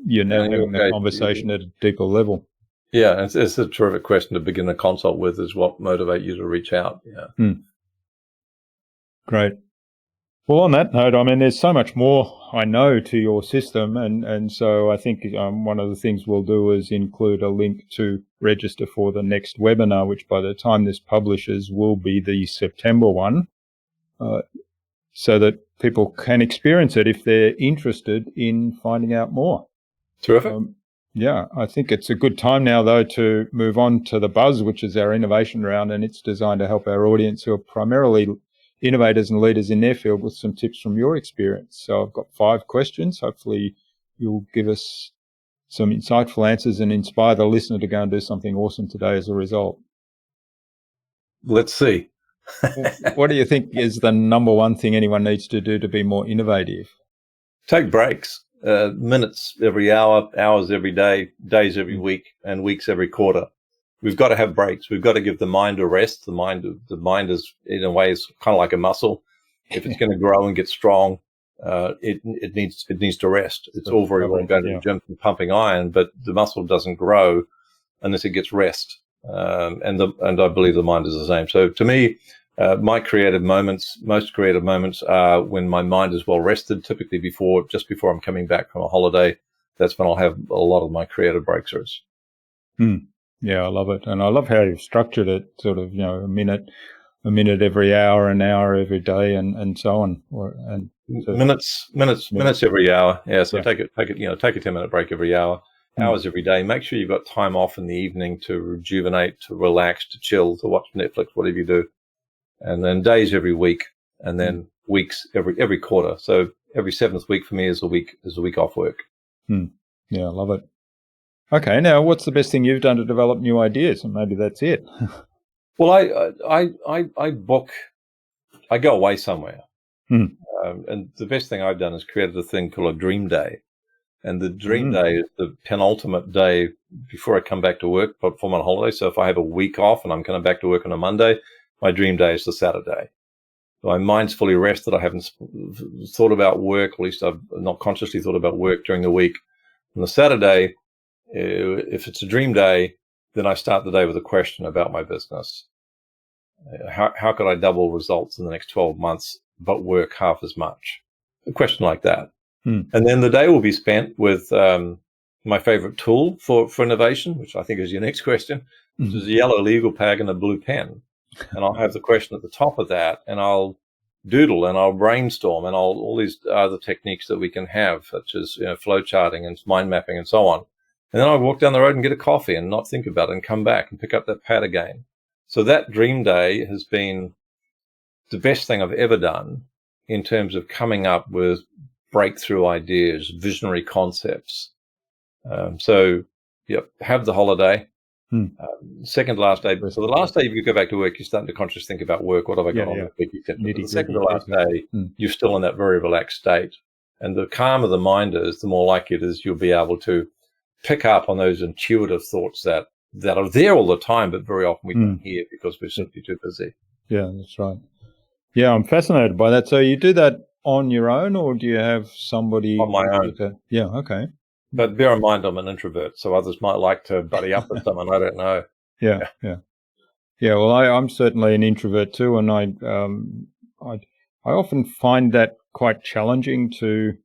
Speaker 1: you're now having the conversation at a deeper level.
Speaker 2: Yeah, it's a terrific question to begin a consult with, is what motivate you to reach out. Yeah.
Speaker 1: Great. Well, on that note, there's so much more I know to your system, and so I think one of the things we'll do is include a link to register for the next webinar, which by the time this publishes will be the September one, so that people can experience it if they're interested in finding out more.
Speaker 2: Terrific.
Speaker 1: Yeah, I think it's a good time now, though, to move on to the Buzz, which is our innovation round, and it's designed to help our audience who are primarily innovators and leaders in their field with some tips from your experience. So I've got 5 questions. Hopefully you'll give us some insightful answers and inspire the listener to go and do something awesome today as a result.
Speaker 2: Let's see.
Speaker 1: What do you think is the number one thing anyone needs to do to be more innovative?
Speaker 2: Take breaks, minutes every hour, hours every day, days every week, and weeks every quarter. We've got to have breaks. We've got to give the mind a rest. The mind is, in a way, is kind of like a muscle. If it's going to grow and get strong, it needs to rest. It's all very well going to the gym and pumping iron, but the muscle doesn't grow unless it gets rest. And I believe the mind is the same. So to me, most creative moments are when my mind is well rested. Typically just before I'm coming back from a holiday. That's when I'll have a lot of my creative breakthroughs.
Speaker 1: Yeah, I love it. And I love how you've structured it, sort of, a minute, a minute every hour, an hour every day, and so on.
Speaker 2: Minutes every hour. Yeah. So
Speaker 1: Yeah.
Speaker 2: take a 10-minute break every hour, hours every day. Make sure you've got time off in the evening to rejuvenate, to relax, to chill, to watch Netflix, whatever you do. And then days every week, and then weeks every quarter. So every 7th week for me is a week off work.
Speaker 1: Yeah, I love it. Okay, now what's the best thing you've done to develop new ideas? And maybe that's it.
Speaker 2: Well, I book. I go away somewhere, and the best thing I've done is created a thing called a dream day, and the dream day is the penultimate day before I come back to work for my holiday. So if I have a week off and I'm coming back to work on a Monday, my dream day is the Saturday. So my mind's fully rested. I haven't thought about work, at least I've not consciously thought about work during the week. On the Saturday, if it's a dream day, then I start the day with a question about my business. How could I double results in the next 12 months, but work half as much? A question like that. And then the day will be spent with my favorite tool for innovation, which I think is your next question, which is a yellow legal pad and a blue pen. And I'll have the question at the top of that, and I'll doodle and I'll brainstorm and all these other techniques that we can have, such as flow charting and mind mapping and so on. And then I'll walk down the road and get a coffee and not think about it and come back and pick up that pad again. So that dream day has been the best thing I've ever done in terms of coming up with breakthrough ideas, visionary concepts. So, have the holiday. Second last day. So the last day you go back to work, you're starting to consciously think about work. What have I got on the week? The second to last day, you're still in that very relaxed state. And the calmer the mind is, the more likely it is you'll be able to pick up on those intuitive thoughts that are there all the time, but very often we don't hear because we're simply too busy.
Speaker 1: Yeah, that's right. Yeah, I'm fascinated by that. So you do that on your own, or do you have somebody?
Speaker 2: On my own.
Speaker 1: Yeah, okay.
Speaker 2: But bear in mind, I'm an introvert, so others might like to buddy up with someone. I don't know.
Speaker 1: Yeah. Well, I'm certainly an introvert too, and I often find that quite challenging to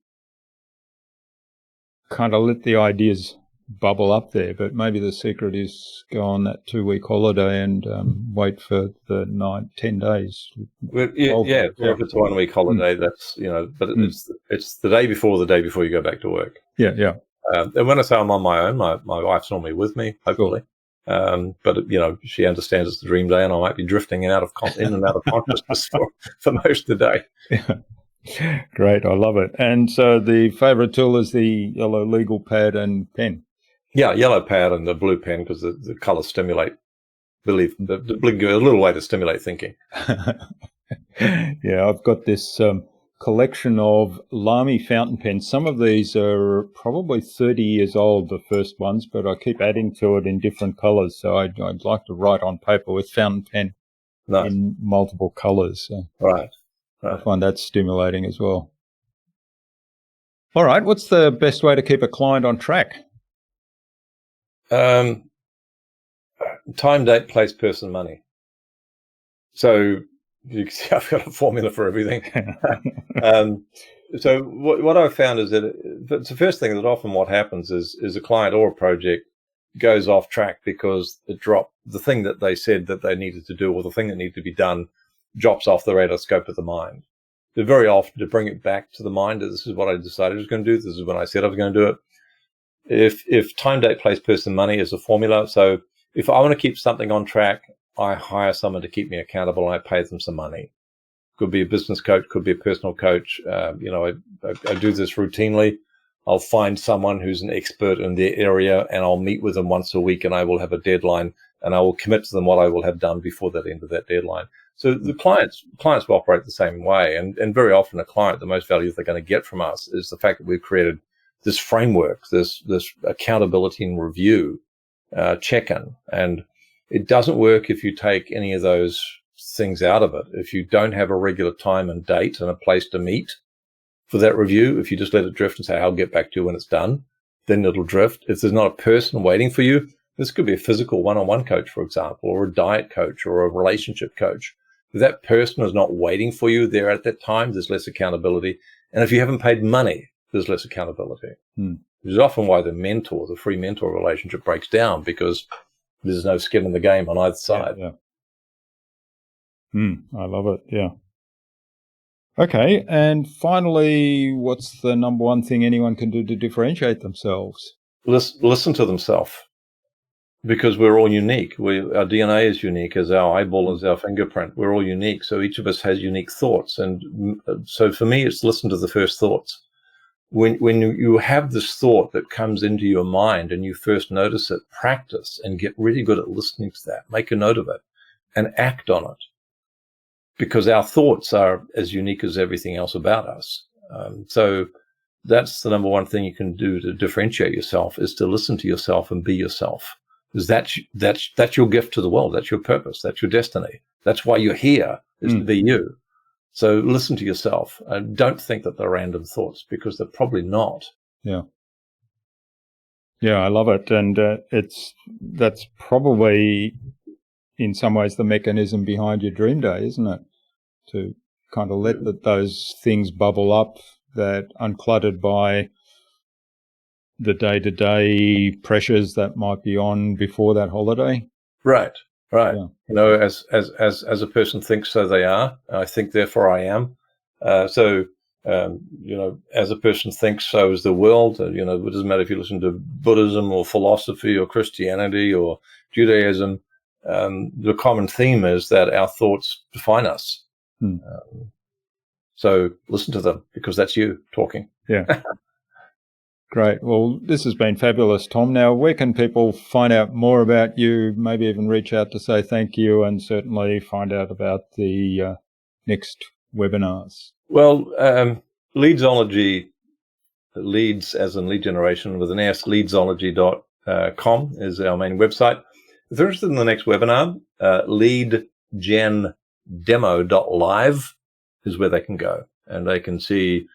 Speaker 1: kind of let the ideas bubble up there. But maybe the secret is go on that 2-week holiday and wait for the 10 days.
Speaker 2: Well, if it's a 1-week holiday, that's but it's the day before you go back to work.
Speaker 1: Yeah.
Speaker 2: And when I say I'm on my own, my wife's normally with me, hopefully. Sure. But she understands it's the dream day, and I might be drifting in and out of consciousness for most of the day.
Speaker 1: Yeah. Great, I love it. And so the favorite tool is the yellow legal pad and pen.
Speaker 2: Yeah, yellow pad and the blue pen, because the colors stimulate belief. The a little way to stimulate thinking.
Speaker 1: Yeah, I've got this collection of Lamy fountain pens. Some of these are probably 30 years old, the first ones, but I keep adding to it in different colors. So I'd like to write on paper with fountain pen in multiple colors. So
Speaker 2: right.
Speaker 1: I find that stimulating as well. All right. What's the best way to keep a client on track?
Speaker 2: Time, date, place, person, money. So you can see I've got a formula for everything. So what I've found is that it's the first thing that often what happens is a client or a project goes off track because it dropped the thing that they said that they needed to do, or the thing that needed to be done drops off the radar scope of the mind. They're very often to bring it back to the mind. This is what I decided I was going to do. This is when I said I was going to do it. If time, date, place, person, money is a formula. So if I want to keep something on track, I hire someone to keep me accountable and I pay them some money. Could be a business coach, could be a personal coach. I do this routinely. I'll find someone who's an expert in their area and I'll meet with them once a week, and I will have a deadline and I will commit to them what I will have done before that end of that deadline. So the clients will operate the same way. And very often a client, the most value they're going to get from us is the fact that we've created this framework, this accountability and review, check-in. And it doesn't work if you take any of those things out of it. If you don't have a regular time and date and a place to meet for that review, if you just let it drift and say, I'll get back to you when it's done, then it'll drift. If there's not a person waiting for you, this could be a physical one-on-one coach, for example, or a diet coach or a relationship coach. If that person is not waiting for you there at that time, there's less accountability. And if you haven't paid money, there's less accountability. Which is often why the free mentor relationship breaks down, because there's no skin in the game on either side.
Speaker 1: I love it. Yeah. Okay. And finally, what's the number one thing anyone can do to differentiate themselves?
Speaker 2: Listen to themselves, because we're all unique. Our DNA is unique, as our eyeball is our fingerprint. We're all unique. So each of us has unique thoughts. And so for me, it's listen to the first thoughts. When you have this thought that comes into your mind and you first notice it, practice and get really good at listening to that. Make a note of it and act on it, because our thoughts are as unique as everything else about us. So that's the number one thing you can do to differentiate yourself, is to listen to yourself and be yourself. Because that's your gift to the world. That's your purpose. That's your destiny. That's why you're here, is to be you. So listen to yourself and don't think that they're random thoughts, because they're probably not.
Speaker 1: Yeah. Yeah, I love it. And that's probably in some ways the mechanism behind your dream day, isn't it? To kind of let those things bubble up that uncluttered by the day-to-day pressures that might be on before that holiday.
Speaker 2: Right.
Speaker 1: Yeah.
Speaker 2: As a person thinks, so they are. I think, therefore I am. As a person thinks, so is the world. It doesn't matter if you listen to Buddhism or philosophy or Christianity or Judaism. The common theme is that our thoughts define us. So listen to them, because that's you talking.
Speaker 1: Yeah. Great. Well, this has been fabulous, Tom. Now, where can people find out more about you, maybe even reach out to say thank you, and certainly find out about the next webinars?
Speaker 2: Well, Leadsology, leads as in lead generation with an S, leadsology.com is our main website. If they're interested in the next webinar, leadgendemo.live is where they can go, and they can see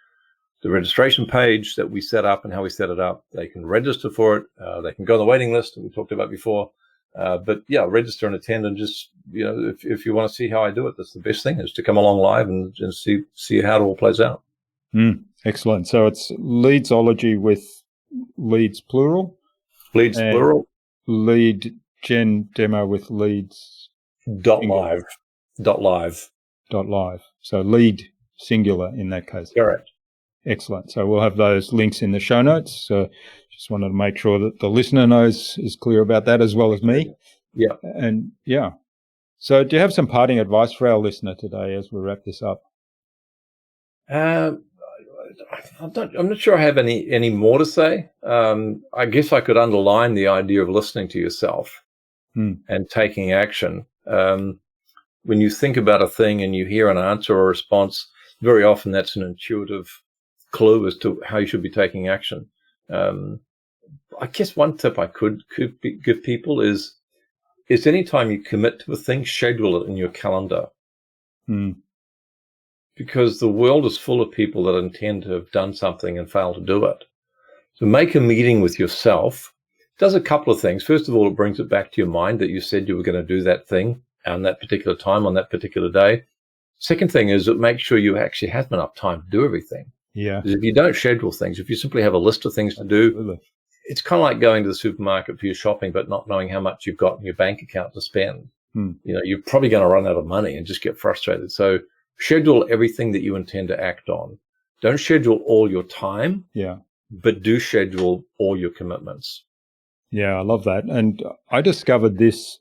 Speaker 2: the registration page that we set up and how we set it up. They can register for it. They can go on the waiting list that we talked about before. But yeah, register and attend, and just, if you want to see how I do it, that's the best thing, is to come along live and see how it all plays out.
Speaker 1: Excellent. So it's Leadsology with leads plural.
Speaker 2: Leads plural.
Speaker 1: Lead gen demo with leads.
Speaker 2: .live.
Speaker 1: So lead singular in that case.
Speaker 2: Correct.
Speaker 1: Excellent. So we'll have those links in the show notes. So just wanted to make sure that the listener is clear about that, as well as me.
Speaker 2: Yeah.
Speaker 1: And yeah. So do you have some parting advice for our listener today as we wrap this up?
Speaker 2: I'm not sure I have any more to say. I guess I could underline the idea of listening to yourself and taking action. When you think about a thing and you hear an answer or a response, very often that's an intuitive clue as to how you should be taking action. I guess one tip I could give people is anytime you commit to a thing, schedule it in your calendar. Because the world is full of people that intend to have done something and fail to do it. So make a meeting with yourself. It does a couple of things. First of all, it brings it back to your mind that you said you were going to do that thing on that particular time, on that particular day. Second thing is it makes sure you actually have enough time to do everything.
Speaker 1: Yeah.
Speaker 2: Because if you don't schedule things, if you simply have a list of things to do, it's kind of like going to the supermarket for your shopping, but not knowing how much you've got in your bank account to spend. You're probably going to run out of money and just get frustrated. So schedule everything that you intend to act on. Don't schedule all your time, but do schedule all your commitments.
Speaker 1: Yeah, I love that. And I discovered this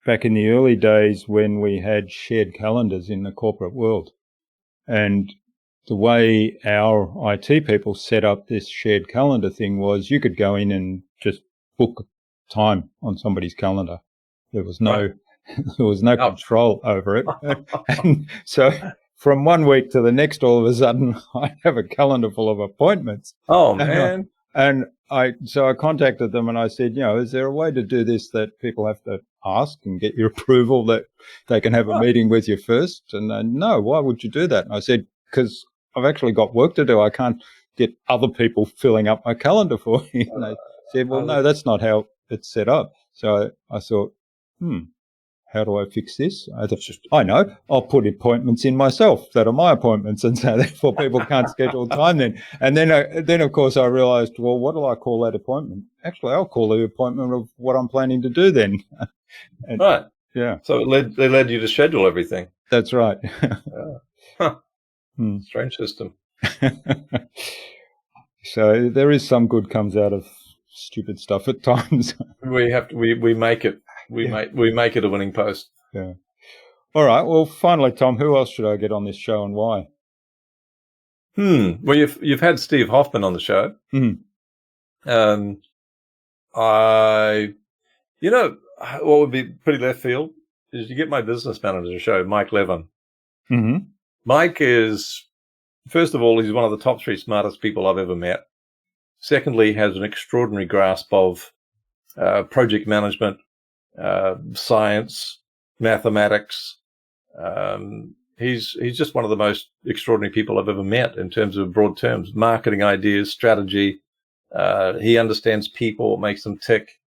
Speaker 1: back in the early days when we had shared calendars in the corporate world. And the way our IT people set up this shared calendar thing was you could go in and just book time on somebody's calendar. There was no control over it. And so from one week to the next, all of a sudden, I have a calendar full of appointments.
Speaker 2: Oh, man.
Speaker 1: And I contacted them and I said, is there a way to do this that people have to ask and get your approval that they can have a meeting with you first? And they, no, why would you do that? And I said, because I've actually got work to do. I can't get other people filling up my calendar for me. And they said, well, no, that's not how it's set up. So I thought, how do I fix this? I know, I'll put appointments in myself that are my appointments, and so therefore people can't schedule time then. And then of course I realized, well, what do I call that appointment? Actually, I'll call the appointment of what I'm planning to do then.
Speaker 2: Right.
Speaker 1: Yeah.
Speaker 2: So they led you to schedule everything.
Speaker 1: That's right.
Speaker 2: Strange system.
Speaker 1: So there is some good comes out of stupid stuff at times.
Speaker 2: We make it. We make it a winning post.
Speaker 1: Yeah. All right. Well, finally, Tom, who else should I get on this show and why?
Speaker 2: Well, you've had Steve Hoffman on the show. What would be pretty left field is you get my business manager show, Mike Levin. Mike is, first of all, he's one of the top 3 smartest people I've ever met. Secondly, has an extraordinary grasp of project management, science, mathematics. He's just one of the most extraordinary people I've ever met in terms of broad terms, marketing ideas, strategy. He understands people, what makes them tick.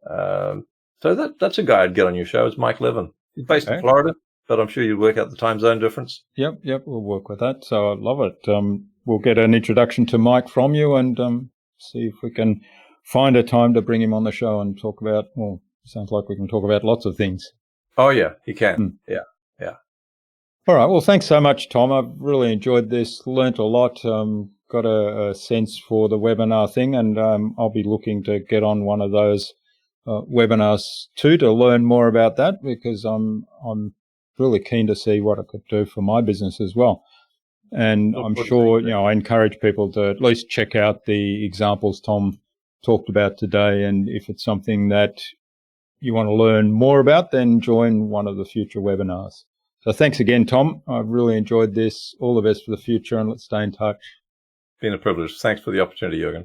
Speaker 2: So that's a guy I'd get on your show. Is Mike Levin. He's based in Florida, but I'm sure you'd work out the time zone difference.
Speaker 1: Yep, we'll work with that. So I love it. We'll get an introduction to Mike from you and see if we can find a time to bring him on the show and talk about, well, sounds like we can talk about lots of things.
Speaker 2: Oh, yeah, he can. Yeah.
Speaker 1: All right. Well, thanks so much, Tom. I've really enjoyed this, learnt a lot, got a sense for the webinar thing, and I'll be looking to get on one of those webinars too to learn more about that, because I'm really keen to see what it could do for my business as well. And I'm sure, I encourage people to at least check out the examples Tom talked about today. And if it's something that you want to learn more about, then join one of the future webinars. So thanks again, Tom. I've really enjoyed this. All the best for the future, and let's stay in touch.
Speaker 2: Been a privilege. Thanks for the opportunity, Jürgen.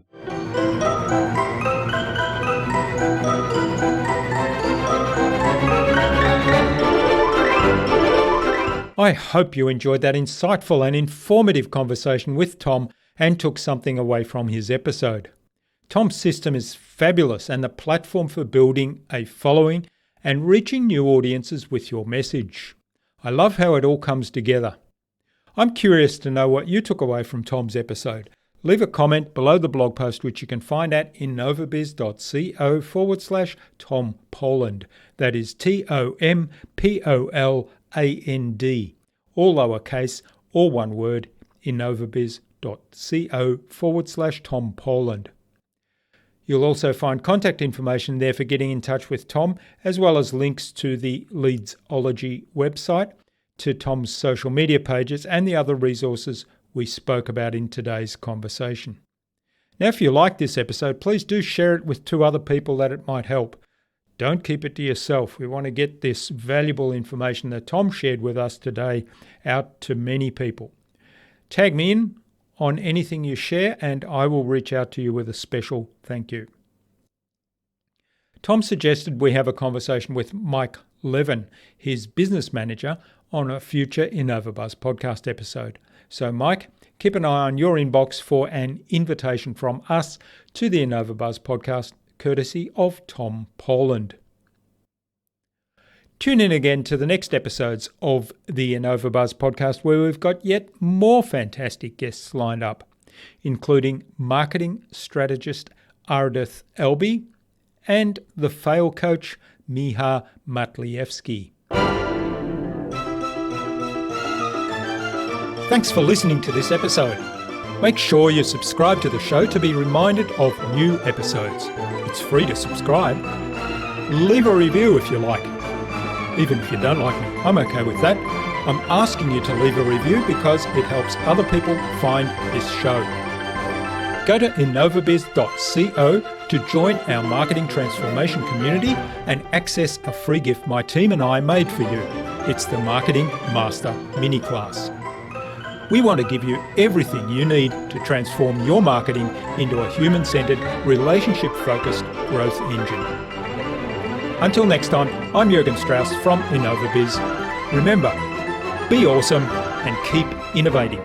Speaker 1: I hope you enjoyed that insightful and informative conversation with Tom and took something away from his episode. Tom's system is fabulous and the platform for building a following and reaching new audiences with your message. I love how it all comes together. I'm curious to know what you took away from Tom's episode. Leave a comment below the blog post, which you can find at innovabiz.co/Tom Poland. That is TOMPOLAND. All lowercase, all one word, innovabiz.co/Tom Poland. You'll also find contact information there for getting in touch with Tom, as well as links to the Leadsology website, to Tom's social media pages, and the other resources we spoke about in today's conversation. Now, if you like this episode, please do share it with 2 other people that it might help. Don't keep it to yourself. We want to get this valuable information that Tom shared with us today out to many people. Tag me in on anything you share, and I will reach out to you with a special thank you. Tom suggested we have a conversation with Mike Levin, his business manager, on a future InnovaBuzz podcast episode. So Mike, keep an eye on your inbox for an invitation from us to the InnovaBuzz podcast, courtesy of Tom Poland. Tune in again to the next episodes of the InnovaBuzz podcast, where we've got yet more fantastic guests lined up, including marketing strategist Ardith Elby and the fail coach Miha Matlievsky. Thanks for listening to this episode. Make sure you subscribe to the show to be reminded of new episodes. It's free to subscribe. Leave a review if you like. Even if you don't like me, I'm okay with that. I'm asking you to leave a review because it helps other people find this show. Go to innovabiz.co to join our marketing transformation community and access a free gift my team and I made for you. It's the Marketing Master Mini Class. We want to give you everything you need to transform your marketing into a human-centered, relationship-focused growth engine. Until next time, I'm Jürgen Strauss from InnovaBiz. Remember, be awesome and keep innovating.